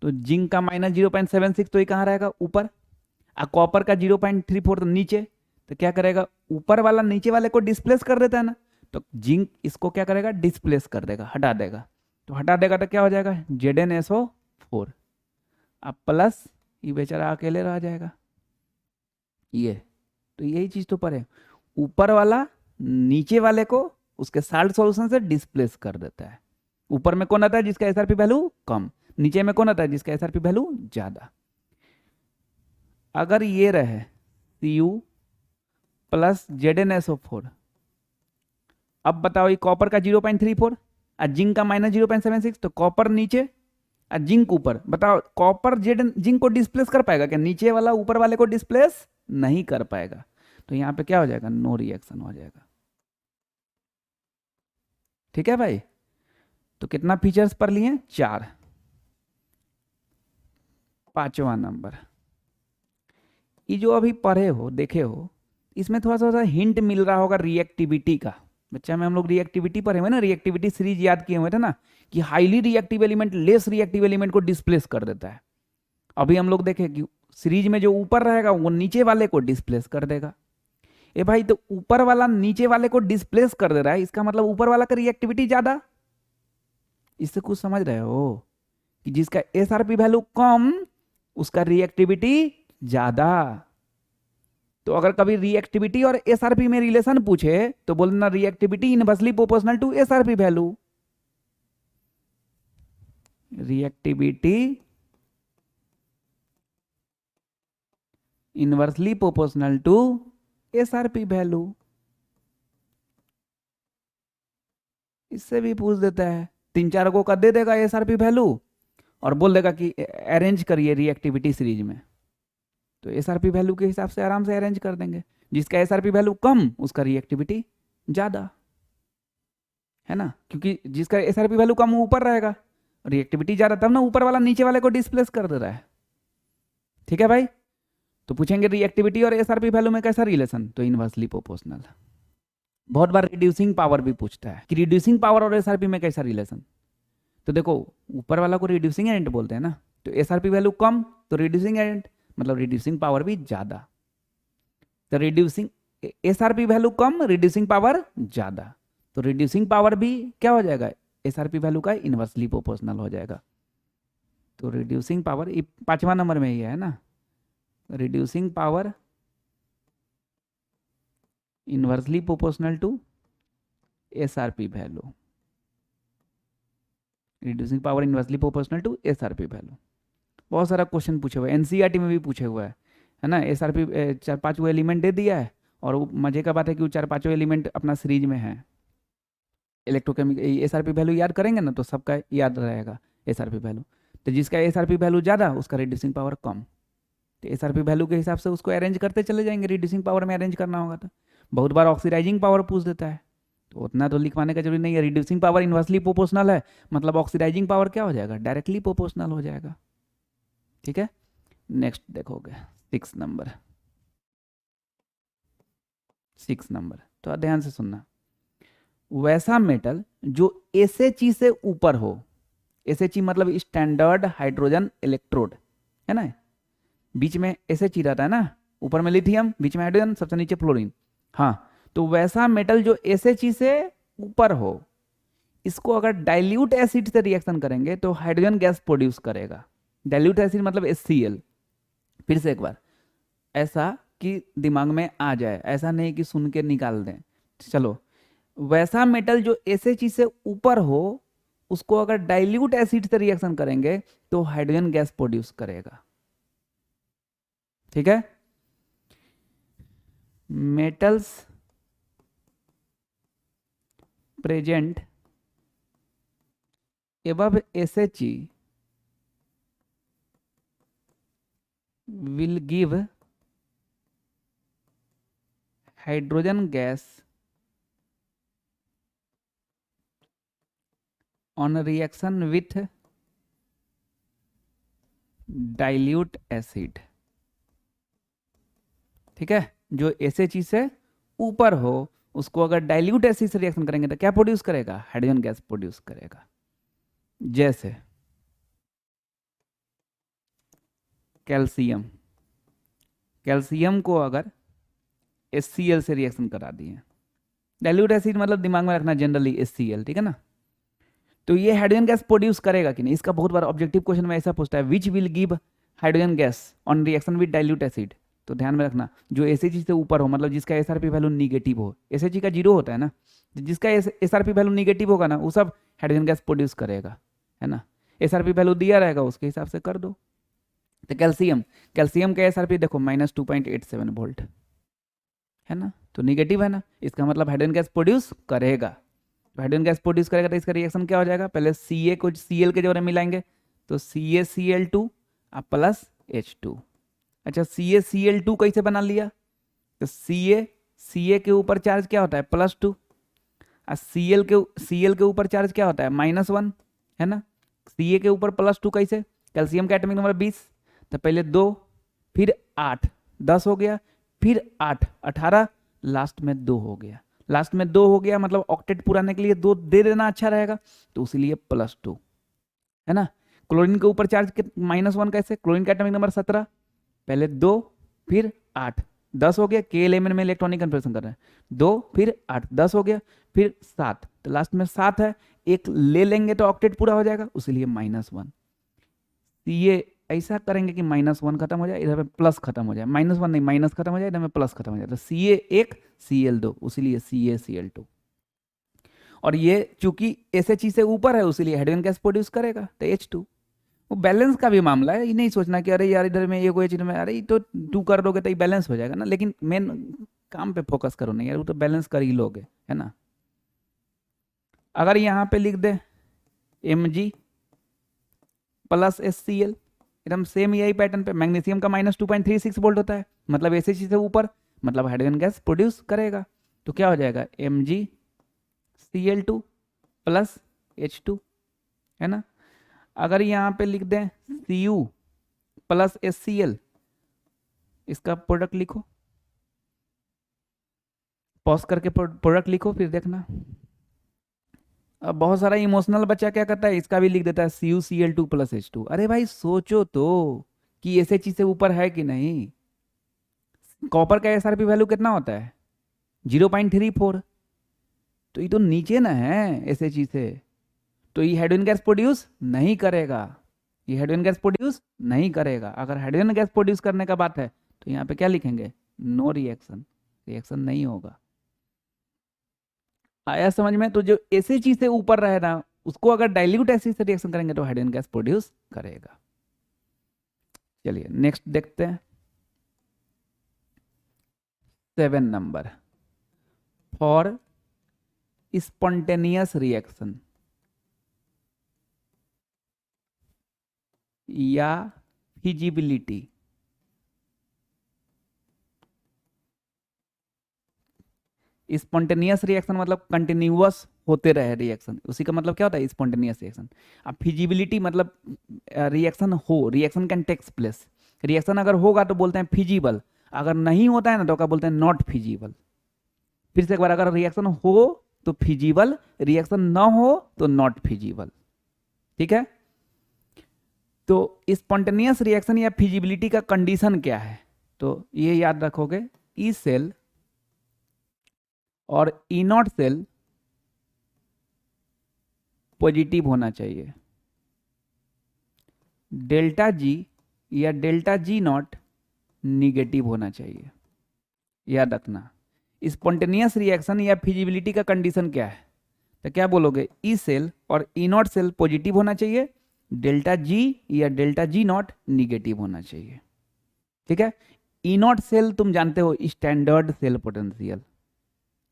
तो जिंक का -0.76 तो ये कहाँ रहेगा, ऊपर, और कॉपर का 0.34 तो नीचे। तो क्या करेगा, ऊपर वाला नीचे वाले को डिस्प्लेस कर देता है ना, तो जिंक इसको क्या करेगा, डिस्प्लेस कर देगा, हटा देगा। तो हटा देगा तो क्या हो जाएगा, ZnSO4, अब प्लस ये बेचारा अकेले रह जाएगा ये। तो यही चीज तो पर है, ऊपर वाला नीचे वाले को उसके साल्ट सॉल्यूशन से डिस्प्लेस कर देता है। ऊपर में कौन आता है, जिसका SRP वैल्यू कम, नीचे में कौन आता है, जिसका SRP वैल्यू ज्यादा। अगर ये रहे Cu प्लस ZnSO4, अब बताओ ये कॉपर का 0.34 और जिंक का -0.76, तो कॉपर नीचे और जिंक ऊपर। बताओ कॉपर जिंक को डिस्प्लेस कर पाएगा क्या, नीचे वाला ऊपर वाले को डिस्प्लेस नहीं कर पाएगा। तो यहां पे क्या हो जाएगा, नो रिएक्शन हो जाएगा। ठीक है भाई, तो कितना फीचर्स पर लिए, 4। पांचवा नंबर, ये जो अभी पढ़े हो देखे हो, इसमें थोड़ा सा हिंट मिल रहा होगा रिएक्टिविटी का। बच्चा में हम लोग रिएक्टिविटी पढ़े हुए ना, रिएक्टिविटी सीरीज याद किए हुए थे ना, कि highly reactive element less reactive element को डिस्प्लेस कर देता है। अभी हम लोग देखें कि सीरीज में जो ऊपर रहेगा वो नीचे वाले को डिस्प्लेस कर देगा। ए भाई, तो ऊपर वाला नीचे वाले को डिस्प्लेस कर दे रहा है, इसका मतलब ऊपर वाला का रिएक्टिविटी ज्यादा। इससे कुछ समझ रहे हो, कि जिसका SRP वैल्यू कम उसका रिएक्टिविटी ज्यादा। तो अगर कभी रिएक्टिविटी और SRP में रिलेशन पूछे तो बोलना reactivity inversely proportional to SRP value. Reactivity inversely proportional to SRP value, इससे भी पूछ देता है। 3-4 को कर दे देगा SRP वैल्यू और बोल देगा कि अरेंज करिए रिएक्टिविटी सीरीज में, तो SRP वैल्यू के हिसाब से आराम से अरेंज कर देंगे। जिसका SRP वैल्यू कम उसका रिएक्टिविटी ज्यादा, है ना, क्योंकि जिसका SRP वैल्यू कम ऊपर रहेगा, रिएक्टिविटी ज्यादा, तब ना ऊपर वाला नीचे वाले को डिस्प्लेस कर दे रहा है। ठीक है भाई, तो पूछेंगे रिएक्टिविटी और SRP वैल्यू में कैसा रिलेशन, तो इनवर्सली प्रोपोर्शनल। बहुत बार रिड्यूसिंग पावर भी पूछता है कि रिड्यूसिंग पावर और SRP में कैसा रिलेशन। तो देखो ऊपर वाला को रिड्यूसिंग एजेंट बोलते हैं ना, तो SRP वैल्यू कम तो रिड्यूसिंग एजेंट, मतलब रिड्यूसिंग पावर भी ज्यादा। तो रिड्यूसिंग SRP वैल्यू कम, रिड्यूसिंग पावर ज्यादा, तो रिड्यूसिंग पावर भी क्या हो जाएगा, SRP वैल्यू का इनवर्सली प्रोपोर्शनल हो जाएगा। तो रिड्यूसिंग पावर, ये 5वां नंबर में ही है ना, reducing power inversely proportional to SRP value, reducing power inversely proportional to SRP value. बहुत सारा क्वेश्चन पूछे हुए, NCERT में भी पूछे हुए है ना। SRP 4-5 वो एलिमेंट दे दिया है, और मजे का बात है कि वो 4-5 एलिमेंट अपना सीरीज में है। इलेक्ट्रोकेमिकल SRP वैल्यू याद करेंगे ना तो सबका याद रहेगा SRP वैल्यू। तो जिसका SRP वैल्यू ज़्यादा उसका रिड्यूसिंग पावर कम, तो SRP वैल्यू के हिसाब से उसको अरेंज करते चले जाएंगे, रिड्यूसिंग पावर में अरेंज करना होगा। तो बहुत बार ऑक्सीडाइजिंग पावर पूछ देता है, तो उतना तो लिखवाने का जरूरी नहीं है। रिड्यूसिंग पावर इनवर्सली प्रोपोर्शनल है, मतलब ऑक्सीडाइजिंग पावर क्या हो जाएगा, डायरेक्टली प्रोपोर्शनल हो जाएगा। ठीक है, नेक्स्ट देखोगे 6 नंबर। 6 नंबर, तो ध्यान से सुनना। वैसा मेटल जो SHE से ऊपर हो, SHE मतलब स्टैंडर्ड हाइड्रोजन इलेक्ट्रोड, है ना, बीच में SHE रहता है ना, ऊपर में लिथियम, बीच में हाइड्रोजन, सबसे नीचे फ्लोरीन। हाँ, तो वैसा मेटल जो SHE से ऊपर हो, इसको अगर डाइल्यूट एसिड से रिएक्शन करेंगे तो हाइड्रोजन गैस प्रोड्यूस करेगा। डाइल्यूट एसिड मतलब HCl। फिर से एक बार, ऐसा कि दिमाग में आ जाए, ऐसा नहीं कि सुन के निकाल दें। चलो, वैसा मेटल जो SHE से ऊपर हो उसको अगर डाइल्यूट एसिड से रिएक्शन करेंगे तो हाइड्रोजन गैस प्रोड्यूस करेगा। ठीक है, metals present above SHE will give hydrogen gas on reaction with dilute acid, ठीक है, जो एसएच से ऊपर हो उसको अगर डाइल्यूट एसिड से रिएक्शन करेंगे तो क्या प्रोड्यूस करेगा? हाइड्रोजन गैस प्रोड्यूस करेगा। जैसे कैल्शियम, कैल्शियम को अगर HCl से रिएक्शन करा दिए, डाइल्यूट एसिड मतलब दिमाग में रखना जनरली HCl, ठीक है ना, तो ये हाइड्रोजन गैस प्रोड्यूस करेगा कि नहीं? इसका बहुत बार ऑब्जेक्टिव क्वेश्चन में ऐसा पूछता है, which will give hydrogen gas on reaction with dilute acid. तो ध्यान में रखना जो एसएच से ऊपर हो, मतलब जिसका एसआरपी वैल्यू निगेटिव हो, एसएच का 0 होता है ना, जिसका एसआरपी वैल्यू निगेटिव होगा ना वो सब हाइड्रोजन गैस प्रोड्यूस करेगा, है ना। एसआरपी वैल्यू दिया रहेगा उसके हिसाब से कर दो। तो कैल्शियम, कैल्शियम का एसआरपी देखो -2.87 वोल्ट, है ना, तो निगेटिव है ना, इसका मतलब हाइड्रोजन गैस प्रोड्यूस करेगा। तो हाइड्रोजन गैस प्रोड्यूस करेगा तो इसका रिएक्शन क्या हो जाएगा? पहले Ca को Cl के जोड़े मिलाएंगे तो CaCl2 प्लस H2। अच्छा, CaCl2 कैसे बना लिया? तो Ca के ऊपर चार्ज क्या होता है? +2, और Cl के ऊपर चार्ज क्या होता है? -1, है ना। Ca के ऊपर +2 कैसे? कैल्शियम का एटॉमिक नंबर 20, तो पहले 2 फिर 8 10 हो गया, फिर 8 18, लास्ट में 2 हो गया। लास्ट में 2 हो गया मतलब ऑक्टेट पूरा आने के लिए 2 दे देना अच्छा रहेगा, तो इसीलिए +2, है ना। क्लोरीन के ऊपर चार्ज -1 कैसे? क्लोरीन का एटॉमिक नंबर 17, पहले 2 फिर 8 10 हो गया, के एलिमेंट में इलेक्ट्रॉनिक कन्फर्मेशन कर रहे हैं, 2 फिर 8 10 हो गया, फिर 7, तो लास्ट में 7 है, एक ले लेंगे तो ऑक्टेट पूरा हो जाएगा, इसीलिए -1। ये ऐसा करेंगे कि -1 खत्म हो जाए, इधर में प्लस खत्म हो जाए, -1 नहीं माइनस खत्म हो जाए, इधर में प्लस खत्म हो जाए, तो Ca1 Cl2, इसीलिए CaCl2। और ये चूंकि SHE से ऊपर है इसीलिए हाइड्रोजन गैस प्रोड्यूस करेगा, तो H2। वो बैलेंस का भी मामला है, ये नहीं सोचना कि अरे यार इधर में ये कोई चीज में अरे तो 2 कर दोगे तो ये बैलेंस हो जाएगा ना, लेकिन मेन काम पे फोकस करो नहीं यार, वो तो बैलेंस कर ही लोगे, है ना। अगर यहाँ पे लिख दे Mg प्लस HCl, एकदम सेम यही पैटर्न पे, मैग्नीशियम का -2.36 वोल्ट होता है, मतलब SHE से ऊपर, मतलब हाइड्रोजन गैस प्रोड्यूस करेगा, तो क्या हो जाएगा? MgCl2 प्लस H2, है ना। अगर यहाँ पे लिख दें Cu प्लस HCl, इसका प्रोडक्ट लिखो, पॉज करके प्रोडक्ट लिखो फिर देखना। अब बहुत सारा इमोशनल बच्चा क्या करता है, इसका भी लिख देता है CuCl2 प्लस H2। अरे भाई सोचो तो कि SHE से ऊपर है कि नहीं। कॉपर का एसआरपी वैल्यू कितना होता है? 0.34, तो ये तो नीचे ना है SHE से, तो ये हाइड्रोजन गैस प्रोड्यूस नहीं करेगा, ये हाइड्रोजन गैस प्रोड्यूस नहीं करेगा। अगर हाइड्रोजन गैस प्रोड्यूस करने का बात है तो यहाँ पे क्या लिखेंगे? नो रिएक्शन, रिएक्शन नहीं होगा। आया समझ में? तो जो SHE से ऊपर रहे ना उसको अगर डाइल्यूट एसिड से रिएक्शन करेंगे तो हाइड्रोजन गैस प्रोड्यूस करेगा। चलिए नेक्स्ट देखते हैं, 7 नंबर, फॉर स्पॉन्टेनियस रिएक्शन या फिजिबिलिटी। स्पॉन्टेनियस रिएक्शन मतलब कंटिन्यूअस होते रहे रिएक्शन, उसी का मतलब क्या होता है? Spontaneous reaction. अब फिजिबिलिटी मतलब रिएक्शन हो, reaction can takes place, reaction अगर होगा तो बोलते हैं फिजिबल, अगर नहीं होता है ना तो क्या बोलते हैं? Not feasible. फिर से एक बार, अगर रिएक्शन हो तो फिजिबल, रिएक्शन ना हो तो नॉट फिजिबल, ठीक है। तो स्पॉन्टेनियस रिएक्शन या फिजिबिलिटी का कंडीशन क्या है? तो ये याद रखोगे, ई सेल और ई नॉट सेल पॉजिटिव होना चाहिए, डेल्टा जी या डेल्टा जी नॉट निगेटिव होना चाहिए, याद रखना। स्पॉन्टेनियस रिएक्शन या फिजिबिलिटी का कंडीशन क्या है? तो क्या बोलोगे? ई सेल और ई नॉट सेल पॉजिटिव होना चाहिए, डेल्टा जी या डेल्टा जी नॉट निगेटिव होना चाहिए, ठीक है। ई नॉट सेल तुम जानते हो, स्टैंडर्ड सेल पोटेंशियल,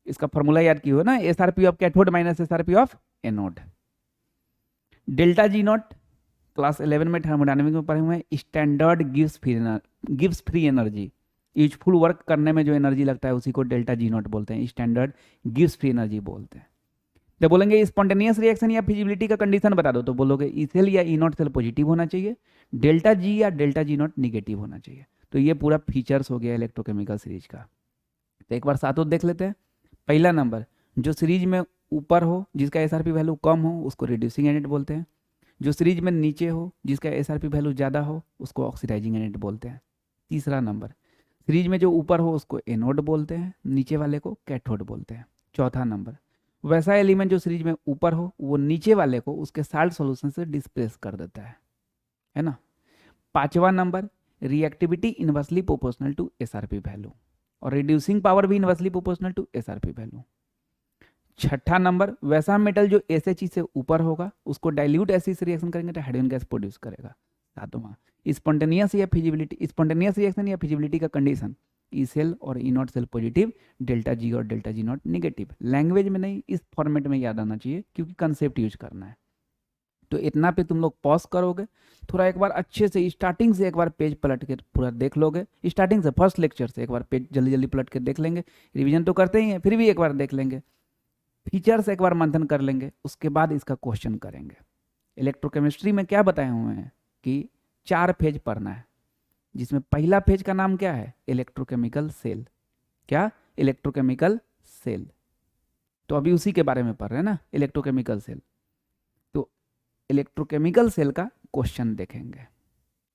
इसका फॉर्मूला याद की हो ना, SRP of cathode minus SRP of anode. Delta G not class 11 में थर्मोडायनेमिक्स में पढ़े हुए हैं, standard gives free energy, useful work करने में जो एनर्जी लगता है उसी को डेल्टा जी नॉट बोलते हैं, स्टैंडर्ड गिव्स फ्री एनर्जी बोलते हैं, जब बोलेंगे स्पॉन्टेनियस रिएक्शन या फिजिबिलिटी का कंडीशन बता दो, तो बोलोगे ई सेल या ई नॉट सेल पॉजिटिव होना चाहिए, डेल्टा जी या डेल्टा जी नॉट निगेटिव होना चाहिए। तो ये पूरा फीचर्स हो गया इलेक्ट्रोकेमिकल सीरीज का। तो एक बार साथों देख लेते हैं। पहला नंबर, जो सीरीज में ऊपर हो जिसका एसआरपी वैल्यू कम हो उसको रिड्यूसिंग एजेंट बोलते हैं। जो सीरीज में नीचे हो जिसका एसआरपी वैल्यू ज़्यादा हो उसको ऑक्सीडाइजिंग एजेंट बोलते हैं। तीसरा नंबर, सीरीज में जो ऊपर हो उसको एनोड बोलते हैं, नीचे वाले को कैथोड बोलते हैं। चौथा नंबर, वैसा एलिमेंट जो सीरीज में ऊपर हो वो नीचे वाले को उसके साल्ट सॉल्यूशन से डिस्प्लेस कर देता है ना। पांचवा number, reactivity inversely proportional to SRP value, और रिड्यूसिंग पावर भी inversely proportional to SRP value. छठा नंबर, वैसा मेटल जो एसएचई से ऊपर होगा उसको डाइल्यूट एसिड से रिएक्शन करेंगे तो हाइड्रोजन गैस प्रोड्यूस करेगा। सातवां, स्पॉन्टेनियस रिएक्शन या फिजिबिलिटी का कंडीशन, ई सेल और E naught cell positive, delta G और delta G naught negative. Language में नहीं, इस फॉर्मेट में याद आना चाहिए क्योंकि कंसेप्ट यूज करना है। तो इतना पे तुम लोग पॉज करोगे, थोड़ा एक बार अच्छे से स्टार्टिंग से एक बार पेज पलट के पूरा देख लोगे, स्टार्टिंग से फर्स्ट लेक्चर से एक बार पेज जल्दी जल्दी पलट के देख लेंगे। रिवीजन तो करते ही हैं, फिर भी एक बार देख लेंगे, फीचर्स एक बार मंथन कर लेंगे, उसके बाद इसका क्वेश्चन करेंगे। इलेक्ट्रोकेमिस्ट्री में क्या बताए हुए हैं कि 4 फेज पढ़ना है, जिसमें पहला फेज का नाम क्या है, इलेक्ट्रोकेमिकल सेल। क्या? Electrochemical cell. तो अभी उसी के बारे में पढ़ रहे हैं ना, इलेक्ट्रोकेमिकल सेल। तो इलेक्ट्रोकेमिकल सेल का क्वेश्चन देखेंगे।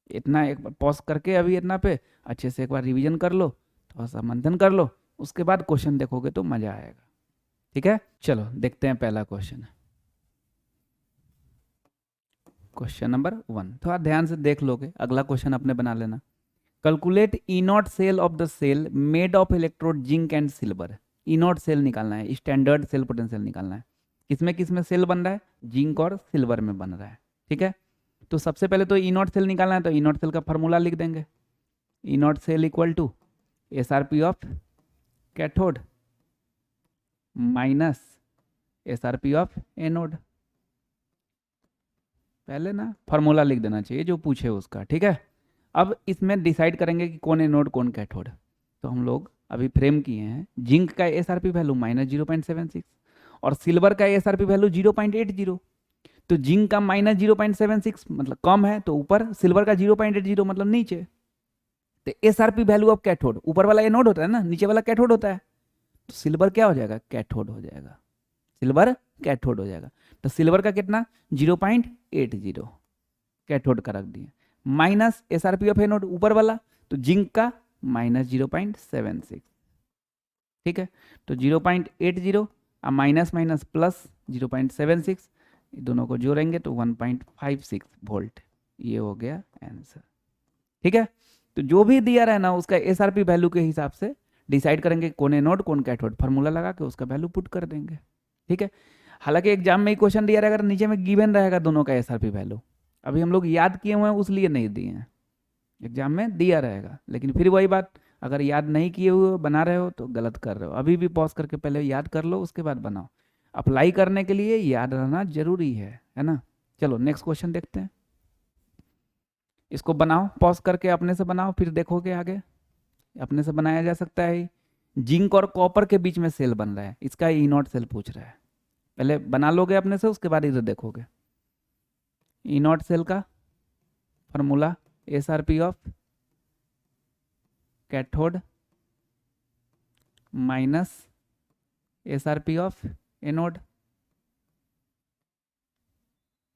इतना एक बार पॉज करके अभी इतना पे अच्छे से एक बार रिवीजन कर लो, थोड़ा सा मंथन कर लो, उसके बाद क्वेश्चन देखोगे तो मजा आएगा। ठीक है, चलो देखते हैं पहला क्वेश्चन। क्वेश्चन नंबर 1 थोड़ा ध्यान से देख लोगे, अगला क्वेश्चन अपने बना लेना। Calculate E naught cell of the cell made of electrode zinc and silver. E naught cell निकालना है, स्टैंडर्ड सेल पोटेंशियल निकालना है। किसमें सेल बन रहा है? जिंक और सिल्वर में बन रहा है। ठीक है, तो सबसे पहले तो ई नॉट सेल निकालना है, तो ई नॉट सेल का फॉर्मूला लिख देंगे। E naught cell equal to SRP of cathode minus SRP of anode. पहले ना फॉर्मूला लिख देना चाहिए जो पूछे उसका। ठीक है, अब इसमें डिसाइड करेंगे कि कौन एनोड कौन कैथोड। तो हम लोग अभी फ्रेम किए हैं, जिंक का एसआरपी वैल्यू -0.76 और सिल्वर का एसआरपी वैल्यू 0.80। तो जिंक का -0.76 मतलब कम है, तो ऊपर, सिल्वर का 0.80 मतलब नीचे। तो एसआरपी वैल्यू ऑफ कैथोड, ऊपर वाला एनोड होता है ना, नीचे वाला कैथोड होता है, तो सिल्वर क्या हो जाएगा? कैथोड हो जाएगा। सिल्वर कैथोड हो जाएगा। तो सिल्वर का कितना? 0.80 कैथोड का रख दिए, माइनस एसआरपी ऑफ एनोड ऊपर वाला, तो जिंक का -0.76। ठीक है, तो 0.80 और माइनस माइनस प्लस 0.76, दोनों को जोड़ेंगे तो 1.56 वोल्ट। ये हो गया आंसर। ठीक है, तो जो भी दिया रहा है ना उसका एसआरपी वैल्यू के हिसाब से डिसाइड करेंगे कौन एनोड कौन कैथोड, फार्मूला लगा के उसका वैल्यू पुट कर देंगे। ठीक है, हालांकि एग्जाम में ही क्वेश्चन दिया रहेगा, नीचे में गिवन रहेगा दोनों का एसआरपी वैल्यू। अभी हम लोग याद किए हुए हैं उसलिए नहीं दिए हैं, एग्जाम में दिया रहेगा। लेकिन फिर वही बात, अगर याद नहीं किए हुए बना रहे हो तो गलत कर रहे हो। अभी भी पॉज करके पहले याद कर लो, उसके बाद बनाओ। अप्लाई करने के लिए याद रहना जरूरी है ना। चलो नेक्स्ट क्वेश्चन देखते हैं। इसको बनाओ, पॉज करके अपने से बनाओ, फिर देखोगे आगे। अपने से बनाया जा सकता है। जिंक और कॉपर के बीच में सेल बन रहा है, इसका ई नॉट सेल पूछ रहा है। पहले बना लोगे अपने से, उसके बाद इधर देखोगे। ई नॉट सेल का formula SRP of cathode minus SRP of anode.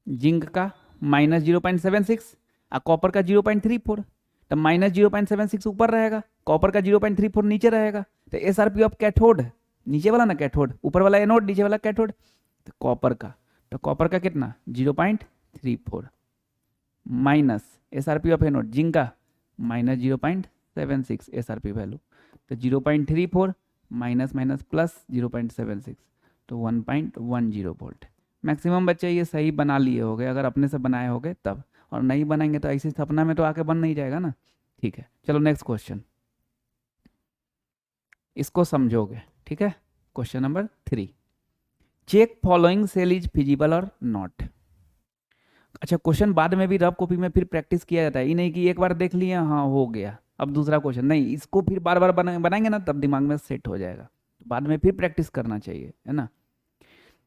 Zinc का -0.76 और कॉपर का 0.34, तो -0.76 ऊपर रहेगा, कॉपर का 0.34 नीचे रहेगा। तो एसआरपी ऑफ कैथोड, नीचे वाला ना कैथोड, ऊपर वाला एनोड, नीचे वाला कैथोड। तो कॉपर का कितना? 0.34 minus SRP of anode, zinc का -0.76 एसआरपी वैल्यू। तो 0.34 माइनस माइनस प्लस 0.76, तो 1.10 वोल्ट। मैक्सिमम बच्चे ये सही बना लिए होंगे, अगर अपने से बनाए होंगे तब, और नहीं बनाएंगे तो ऐसे सपना में तो आके बन नहीं जाएगा ना। ठीक है, चलो नेक्स्ट क्वेश्चन, इसको समझोगे। ठीक है, question number 3, check following cell is feasible और नॉट। अच्छा, क्वेश्चन बाद में भी रफ कॉपी में फिर प्रैक्टिस किया जाता है, ये नहीं कि एक बार देख लिया हाँ हो गया अब दूसरा क्वेश्चन नहीं, इसको फिर बार बार बनाएंगे ना तब दिमाग में सेट हो जाएगा। बाद में फिर प्रैक्टिस करना चाहिए, है ना।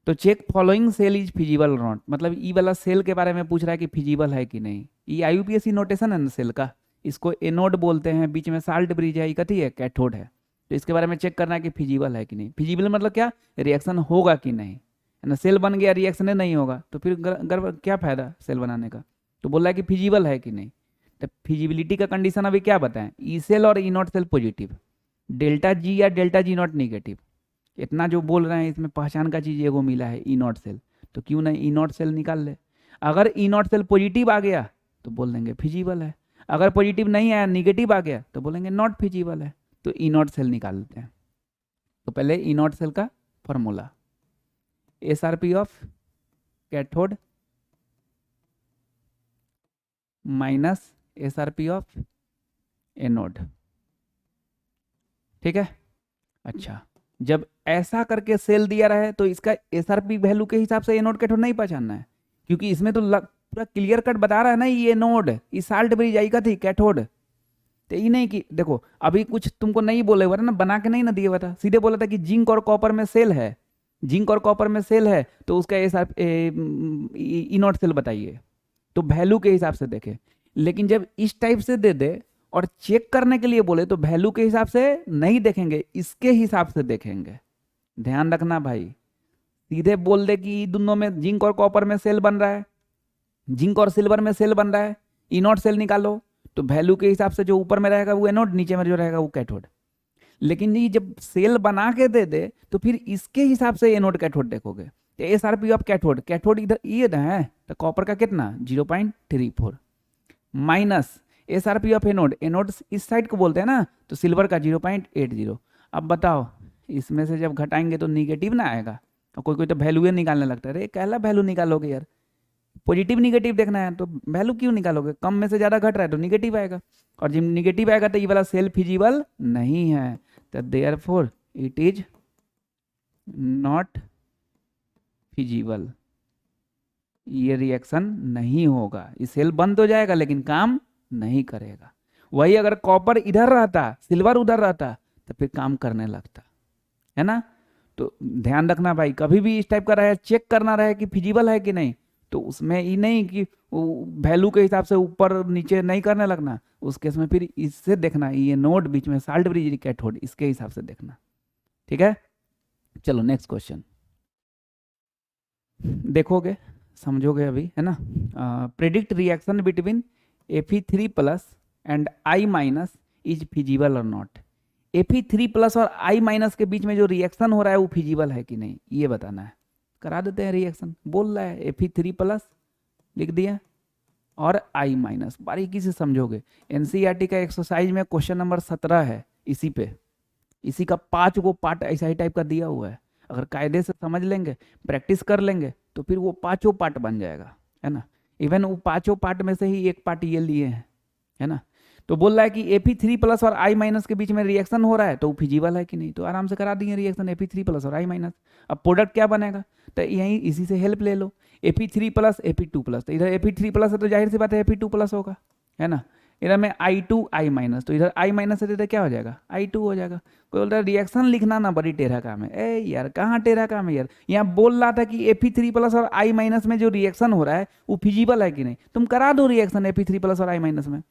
तो check following cell is feasible और नॉट, मतलब ई वाला सेल के बारे में पूछ रहा है कि फिजिबल है कि नहीं। ये IUPAC नोटेशन है ना सेल का, इसको एनोड बोलते हैं, बीच में साल्ट ब्रिज है, ये कथी है, कैथोड है। तो इसके बारे में चेक करना है कि फिजिबल है कि नहीं। फिजिबल मतलब क्या, रिएक्शन होगा कि नहीं, है ना। सेल बन गया, रिएक्शन नहीं होगा, तो फिर गड़बड़, क्या फायदा सेल बनाने का। तो बोल रहा है कि फिजिबल है कि नहीं। तो फिजिबिलिटी का कंडीशन अभी क्या बताएं, ई सेल और E naught cell positive, delta G या डेल्टा जी नॉट निगेटिव। इतना जो बोल रहे हैं इसमें पहचान का चीज एगो मिला है, ई नॉट सेल। तो क्यों नहीं ई नॉट सेल निकाल ले। अगर ई नॉट सेल पॉजिटिव आ गया तो बोल देंगे फिजिबल है, अगर पॉजिटिव नहीं आया, निगेटिव आ गया, तो बोलेंगे नॉट फिजिबल है। तो ई नॉट सेल निकाल लेते हैं। तो पहले ई नॉट सेल का formula, SRP of cathode minus SRP of anode, ठीक है। अच्छा, जब ऐसा करके सेल दिया रहा है तो इसका SRP वैल्यू के हिसाब से एनोड कैथोड नहीं पहचानना है, क्योंकि इसमें तो पूरा क्लियर कट बता रहा है ना, ये एनोड, ये साल्ट ब्रिज आई का थी कैथोड। तो ये नहीं कि देखो अभी कुछ तुमको नहीं बोले हुआ था ना, बना के नहीं ना दिए हुआ था, सीधे बोला था कि जिंक और कॉपर में सेल है, जिंक और कॉपर में सेल है, तो उसका ई नॉट सेल बताइए। तो वैल्यू के हिसाब से देखे। लेकिन जब इस टाइप से दे दे और चेक करने के लिए बोले तो वैल्यू के हिसाब से नहीं देखेंगे, इसके हिसाब से देखेंगे। ध्यान रखना भाई, सीधे बोल दे कि दोनों में जिंक और कॉपर में सेल बन रहा है, जिंक और सिल्वर में सेल बन रहा है, ई नॉट सेल निकालो, तो वैल्यू के हिसाब से जो ऊपर में रहेगा वो एनोड, नीचे में जो रहेगा वो कैथोड। लेकिन ये जब सेल बना के दे दे तो फिर इसके हिसाब से एनोड कैथोड देखोगे। तो SRP ऑफ कैथोड, कैथोड इधर ये है, तो कॉपर का कितना 0.34 minus SRP of anode, anode इस साइड को बोलते हैं ना, तो सिल्वर का 0.80। अब बताओ इसमें से जब घटाएंगे तो निगेटिव ना आएगा। और कोई कोई तो वैल्यू निकालने लगता है, अरे कहला वैल्यू निकालोगे यार, पॉजिटिव निगेटिव देखना है तो वैल्यू क्यों निकालोगे, कम में से ज्यादा घट रहा है तो निगेटिव आएगा, और जब निगेटिव आएगा तो ये वाला सेल फिजिबल नहीं है, तो therefore it is not feasible, ये रिएक्शन नहीं होगा, ये सेल बंद हो जाएगा लेकिन काम नहीं करेगा। वही अगर कॉपर इधर रहता, सिल्वर उधर रहता, तो फिर काम करने लगता, है ना। तो ध्यान रखना भाई, कभी भी इस टाइप का रहे, चेक करना रहे कि फिजिबल है कि नहीं, तो उसमें ये नहीं कि वैल्यू के हिसाब से ऊपर नीचे नहीं करने लगना, उस केस में फिर इससे देखना, ये नोड बीच में साल्ट ब्रिज कैथोड, इसके हिसाब से देखना, ठीक है। चलो नेक्स्ट क्वेश्चन देखोगे, समझोगे अभी, है ना। Predict reaction between Fe3 plus and I minus is feasible और नॉट। Fe3 प्लस और I माइनस के बीच में जो रिएक्शन हो रहा है वो फिजिबल है कि नहीं, ये बताना है। करा देते हैं रिएक्शन, बोल रहा है Fe3 प्लस लिख दिया और I माइनस, बारीकी से समझोगे। NCERT का एक्सरसाइज में क्वेश्चन नंबर 17 है इसी पे, इसी का 5 को पार्ट ऐसा ही टाइप का दिया हुआ है। अगर कायदे से समझ लेंगे, प्रैक्टिस कर लेंगे, तो फिर वो 5 पार्ट बन जाएगा, है ना। इवन वो 5 पार्ट में से ही एक पार्ट ये लिए हैं, है ना। तो बोल रहा है कि Fe3 प्लस और I माइनस के बीच में रिएक्शन हो रहा है तो वो फिजिबल है कि नहीं, तो आराम से करा दिए रिएक्शन Fe3 प्लस और I माइनस। अब प्रोडक्ट क्या बनेगा, तो यहीं इसी से हेल्प ले लो, Fe3 प्लस Fe2 प्लस, तो इधर Fe3 प्लस है तो जाहिर सी बात है Fe2 प्लस होगा, है ना। इधर में I2 I माइनस, तो इधर I माइनस है तो इधर क्या हो जाएगा I2 हो जाएगा। कोई बोल रहा है रिएक्शन लिखना ना बड़ी टेढ़ा काम है, ए यार कहाँ टेढ़ा काम है यार, यहाँ बोल रहा था कि Fe3 प्लस और I माइनस में जो रिएक्शन हो रहा है वो फिजिबल है कि नहीं, तुम करा दो रिएक्शन Fe3 प्लस और I माइनस में।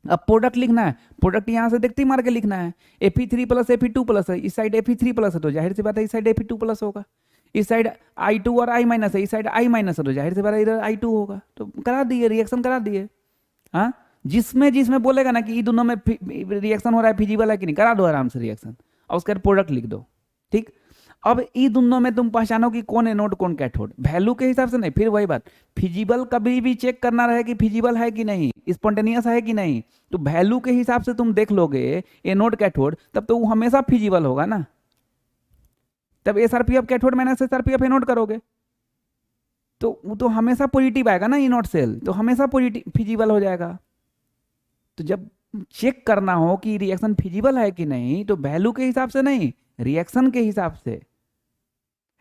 अब प्रोडक्ट लिखना है, प्रोडक्ट यहाँ से देखते ही मार के लिखना है, Fe3 प्लस Fe2 प्लस है, इस साइड Fe3 प्लस है तो जाहिर सी बात है इस साइड Fe2 प्लस होगा, इस साइड I2 और I माइनस है, इस साइड I माइनस है तो जाहिर सी बात है इधर I2 होगा। तो करा दिए रिएक्शन, करा दिए। हाँ, जिसमें जिसमें बोलेगा ना कि ये दोनों में रिएक्शन हो रहा है फिजिबल है कि नहीं, करा दो आराम से रिएक्शन और उसके बाद प्रोडक्ट लिख दो, ठीक। अब ये दोनों में तुम पहचानो कि कौन एनोड कौन कैथोड, वैल्यू के हिसाब से नहीं, फिर वही बात, फिजिबल कभी भी चेक करना रहे कि फिजिबल है कि नहीं, स्पॉन्टेनियस है कि नहीं, तो वैल्यू के हिसाब से तुम देख लोगे एनोड कैथोड, तब तो वो हमेशा फिजिबल होगा ना। तब SRP of cathode minus SRP of anode करोगे तो वो तो हमेशा पॉजिटिव आएगा ना, एनोड सेल तो हमेशा पॉजिटिव फिजिबल हो जाएगा। तो जब चेक करना हो कि रिएक्शन फिजिबल है कि नहीं, तो वैल्यू के हिसाब से नहीं, रिएक्शन के हिसाब से,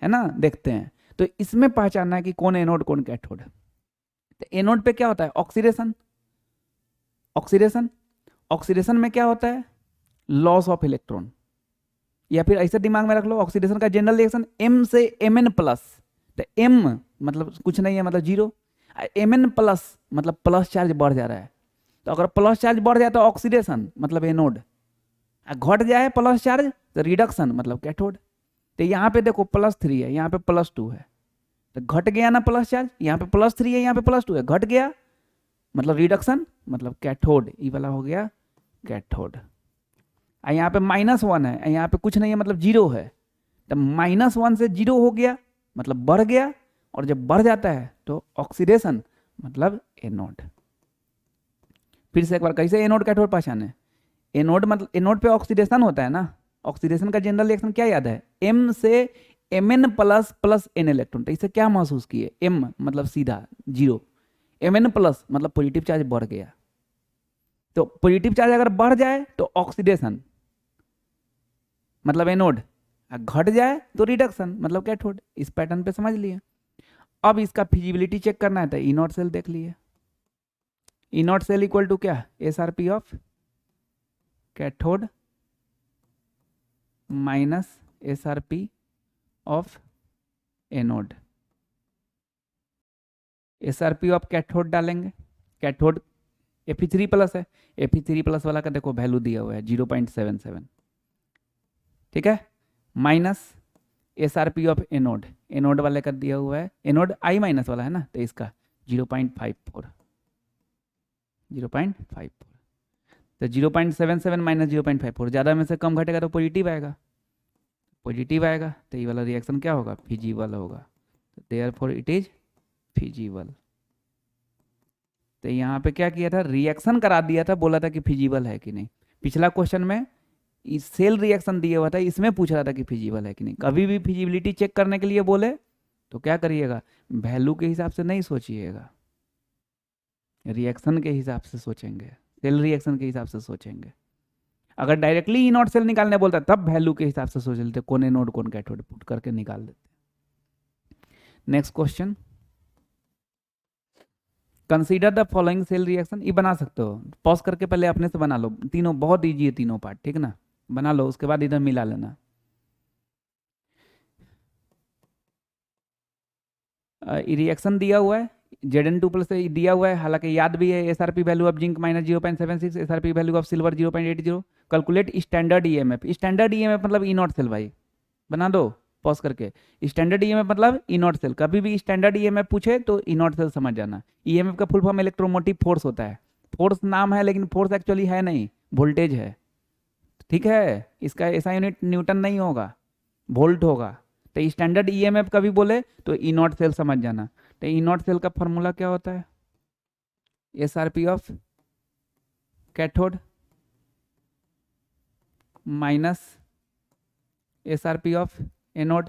है ना, देखते हैं। तो इसमें पहचानना है कि कौन एनोड कौन कैथोड। तो एनोड पे क्या होता है, ऑक्सीडेशन, ऑक्सीडेशन, ऑक्सीडेशन में क्या होता है, लॉस ऑफ इलेक्ट्रॉन, या फिर ऐसे दिमाग में रख लो, ऑक्सीडेशन का जनरल रिएक्शन M से Mn प्लस, तो M मतलब कुछ नहीं है, मतलब जीरो, Mn प्लस मतलब प्लस चार्ज बढ़ जा रहा है, तो अगर प्लस चार्ज बढ़ जाए तो ऑक्सीडेशन मतलब एनोड, घट जाए प्लस चार्ज तो रिडक्शन मतलब कैथोड। तो यहाँ पे देखो +3 है, यहाँ पे +2 है, तो घट गया ना प्लस चार्ज, यहाँ पे +3 है, यहाँ पे +2 है, घट गया मतलब रिडक्शन मतलब कैथोड, ये वाला हो गया कैथोड। यहाँ पे -1 है, यहाँ पे कुछ नहीं है मतलब जीरो है, तो -1 से जीरो हो गया मतलब बढ़ गया, और जब बढ़ जाता है तो ऑक्सीडेशन मतलब एनोड। फिर से एक बार कैसे एनोड कैथोड पहचाने, एनोड मतलब एनोड पे ऑक्सीडेशन होता है ना, ऑक्सीडेशन का जनरल रिएक्शन क्या याद है, M से Mn plus plus n electron, तो इसे क्या महसूस किए, M मतलब सीधा जीरो, Mn प्लस मतलब पॉजिटिव चार्ज बढ़ गया, तो पॉजिटिव चार्ज अगर बढ़ जाए तो ऑक्सीडेशन मतलब एनोड, घट जाए तो रिडक्शन मतलब कैथोड। इस पैटर्न पे समझ लिए। अब इसका फिजिबिलिटी चेक करना है तो ई नॉट सेल देख लिए, ई नॉट सेल इक्वल टू क्या, SRP of cathode minus SRP of anode. SRP of cathode डालेंगे, कैथोड Fe3 प्लस है, Fe3 प्लस वाला का देखो वैल्यू दिया हुआ है 0.77, ठीक है, minus SRP of anode, anode वाले का दिया हुआ है, एनोड I माइनस वाला है ना, तो इसका 0.54, 0.54, तो 0.77 माइनस 0.54, ज़्यादा में से कम घटेगा तो पॉजिटिव आएगा, पॉजिटिव आएगा तो ये वाला रिएक्शन क्या होगा, फिजिबल होगा, तो देयरफॉर इट इज फिजिबल। तो यहाँ पे क्या किया था, रिएक्शन करा दिया था, बोला था कि फिजिबल है कि नहीं। पिछला क्वेश्चन में इस सेल रिएक्शन दिया हुआ था, इसमें पूछ रहा था कि फिजिबल है कि नहीं। कभी भी फिजिबिलिटी चेक करने के लिए बोले तो क्या करिएगा, वैल्यू के हिसाब से नहीं सोचिएगा, रिएक्शन के हिसाब से सोचेंगे, सेल रिएक्शन के हिसाब से सोचेंगे। अगर डायरेक्टली ई नॉट सेल निकालने बोलता तब वैल्यू के हिसाब से सोच लेते, कौन एनोड कौन कैथोड पुट करके निकाल देते। Next question, consider the following cell reaction, ये बना सकते हो, पॉज करके पहले अपने से बना लो, तीनों बहुत ईजी है, तीनों पार्ट, ठीक ना, बना लो, उसके बाद इधर मिला लेना। रिएक्शन दिया हुआ है, Zn2 प्लस दिया हुआ है, हालांकि याद भी है, SRP value of zinc -0.76, SRP value of silver 0.80, calculate standard EMF, standard EMF मतलब ई नॉट सेल, भाई बना दो पॉज करके, स्टैंडर्ड EMF मतलब ई नॉट सेल, कभी भी स्टैंडर्ड EMF पूछे तो ई नॉट सेल समझ जाना। EMF का फुल फॉर्म इलेक्ट्रोमोटिव फोर्स होता है, फोर्स नाम है लेकिन फोर्स एक्चुअली है नहीं, वोल्टेज है, ठीक है, इसका ऐसा यूनिट न्यूटन नहीं होगा, वोल्ट होगा। तो स्टैंडर्ड EMF कभी बोले तो ई नॉट सेल समझ जाना। तो ई नॉट सेल का फॉर्मूला क्या होता है, SRP of cathode minus SRP of anode.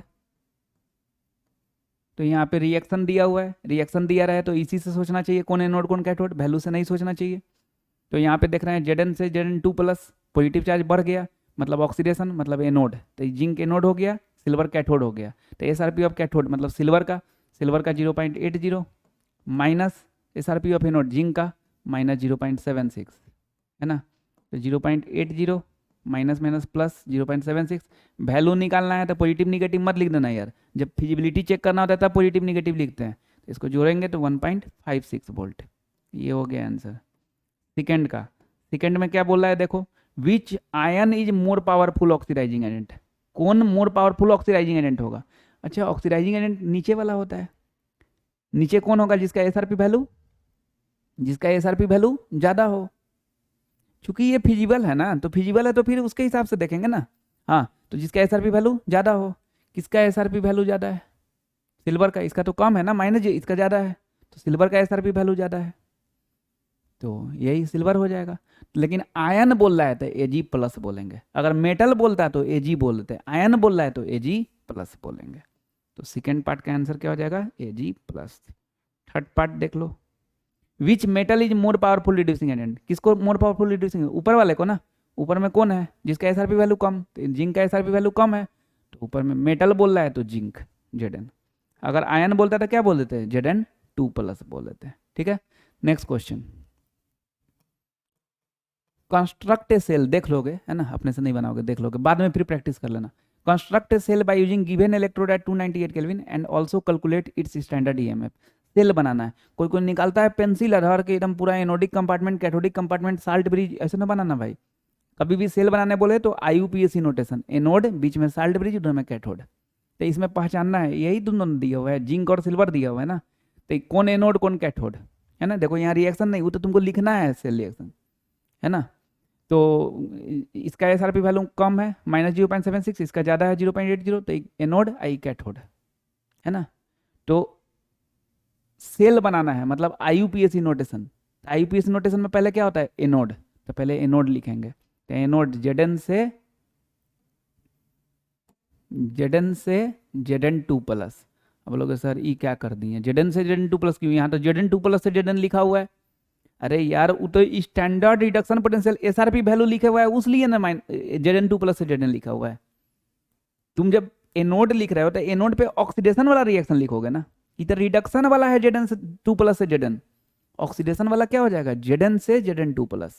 तो यहाँ पे रिएक्शन दिया हुआ है, रिएक्शन दिया रहा है तो इसी से सोचना चाहिए कौन एनोड कौन कैथोड, वैल्यू से नहीं सोचना चाहिए। तो यहाँ पे देख रहे हैं Zn से Zn2 प्लस पॉजिटिव चार्ज बढ़ गया मतलब ऑक्सीडेशन मतलब एनोड, तो जिंक एनोड हो गया, सिल्वर कैथोड हो गया। तो SRP ऑफ कैथोड मतलब सिल्वर का 0.80 minus SRP of anode zinc का -0.76, है ना, तो 0.80 माइनस माइनस प्लस 0.76, वैल्यू निकालना है तो पॉजिटिव निगेटिव मत लिख देना यार, जब फिजिबिलिटी चेक करना होता है तब पॉजिटिव निगेटिव लिखते हैं। तो इसको जोड़ेंगे तो 1.56 वोल्ट, ये हो गया आंसर। सेकेंड का, सेकेंड में क्या बोल रहा है देखो, which ion is more powerful oxidising agent, कौन मोर पावरफुल ऑक्सीडाइजिंग एजेंट होगा। अच्छा ऑक्सीडाइजिंग एजेंट नीचे वाला होता है, नीचे कौन होगा जिसका SRP वैल्यू, जिसका SRP वैल्यू ज़्यादा हो, चूंकि ये फिजिबल है ना, तो फिजिबल है तो फिर उसके हिसाब से देखेंगे ना। हाँ तो जिसका SRP वैल्यू ज़्यादा हो, किसका SRP वैल्यू ज़्यादा है, सिल्वर का, इसका तो कम है ना, माइनस इसका ज़्यादा है, तो सिल्वर का SRP वैल्यू ज़्यादा है, तो यही सिल्वर हो जाएगा। लेकिन आयन बोल रहा है तो Ag प्लस बोलेंगे, अगर मेटल बोलता है तो Ag बोल देते हैं, आयन बोल रहा है तो Ag प्लस बोलेंगे। तो सेकेंड पार्ट का आंसर क्या हो जाएगा, Ag प्लस। थर्ड पार्ट देख लो, which metal is more powerful reducing agent, किसको मोर पावरफुल रिड्यूसिंग, ऊपर वाले को ना, ऊपर में कौन है जिसका SRP वैल्यू कम, तो जिंक का SRP वैल्यू कम है, तो ऊपर में मेटल बोल रहा है तो जिंक Zn। अगर आयन बोलता है तो क्या बोल देते हैं, Zn2 प्लस बोल देते हैं, ठीक है। Next question, construct a cell देख लोगे है ना, अपने से नहीं बनाओगे, देख लोगे, बाद में फिर प्रैक्टिस कर लेना। Construct a cell by using given electrode at 298 kelvin and also calculate its standard EMF. Cell बनाना है, कोई कोई निकालता है पेंसिल आधार के एकदम पूरा anodic compartment, cathodic compartment, salt bridge, ऐसे ना बनाना भाई। कभी भी सेल बनाने बोले तो आईयूपीएसी नोटेशन, एनोड बीच में साल्ट ब्रिज उधर में कैथोड। तो इसमें पहचानना है, यही दोनों दिया हुआ है, जिंक और सिल्वर दिया हुआ है ना, तो कौन एनोड कौन कैथोड है ना। देखो यहाँ रिएक्शन नहीं, वो तो तुमको लिखना है सेल रिएक्शन है ना। तो इसका एसआरपी वैल्यू कम है -0.76, इसका ज़्यादा है 0.80, तो एनोड आई कैथोड है ना। तो सेल बनाना है मतलब आईयूपीएसी नोटेशन, आईयूपीएसी नोटेशन में पहले क्या होता है एनोड, तो पहले एनोड लिखेंगे, तो एनोड Zn से Zn2+। अब लोग सर ई क्या कर दिए, Zn से Zn2+ क्यों, यहाँ तो Zn2+ से Zn लिखा हुआ है। अरे यार वो तो standard reduction potential SRP value लिखे हुआ है, उसलिए ना Zn2+ से Zn लिखा हुआ है। तुम जब एनोड लिख रहे हो तो एनोड पे ऑक्सीडेशन वाला रिएक्शन लिखोगे ना, इधर रिडक्शन वाला है Zn2+ से Zn, ऑक्सीडेशन वाला क्या हो जाएगा Zn से Zn2+।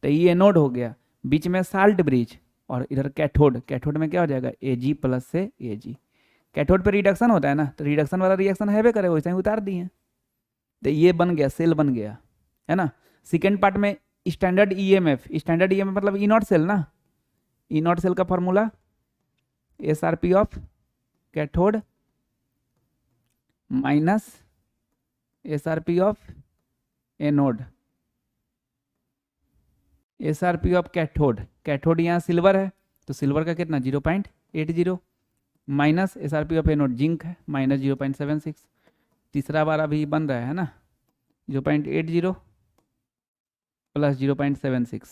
तो ये एनोड हो गया, बीच में साल्ट ब्रिज, और इधर कैथोड, कैथोड में क्या हो जाएगा Ag+ से Ag। कैथोड पे रिडक्शन होता है ना, तो रिडक्शन वाला रिएक्शन है करे, वैसे ही उतार दिए, तो ये बन गया, सेल बन गया है ना। सेकेंड पार्ट में स्टैंडर्ड ईएमएफ, स्टैंडर्ड ईएमएफ मतलब ई नॉट सेल ना, ई नॉट सेल का formula SRP of cathode minus SRP of anode, SRP of cathode, cathode यहाँ सिल्वर है तो सिल्वर का कितना 0.80, minus SRP of anode zinc है -0.76, तीसरा बार अभी बन रहा है ना 0.80 प्लस 0.76,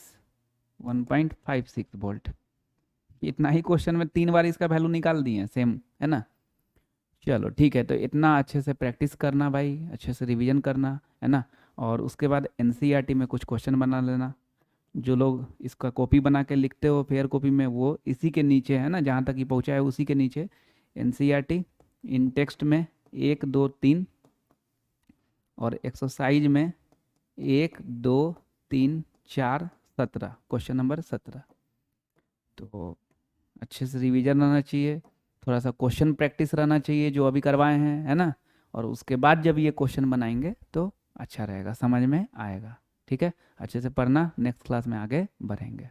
1.56 वोल्ट। इतना ही क्वेश्चन में 3 बार इसका वैल्यू निकाल दिए सेम है ना। चलो ठीक है, तो इतना अच्छे से प्रैक्टिस करना भाई, अच्छे से रिवीजन करना है ना, और उसके बाद एनसीईआरटी में कुछ क्वेश्चन बना लेना। जो लोग इसका कॉपी बना के लिखते हो फेयर कॉपी में, वो इसी के नीचे है ना, जहाँ तक ही पहुँचा है उसी के नीचे एनसीईआरटी इन टेक्स्ट में 1 2 3 और एक्सरसाइज में 1 2 3 4 17, क्वेश्चन नंबर 17। तो अच्छे से रिवीजन रहना चाहिए, थोड़ा सा क्वेश्चन प्रैक्टिस रहना चाहिए जो अभी करवाए हैं है ना, और उसके बाद जब ये क्वेश्चन बनाएंगे तो अच्छा रहेगा, समझ में आएगा। ठीक है, अच्छे से पढ़ना, नेक्स्ट क्लास में आगे बढ़ेंगे।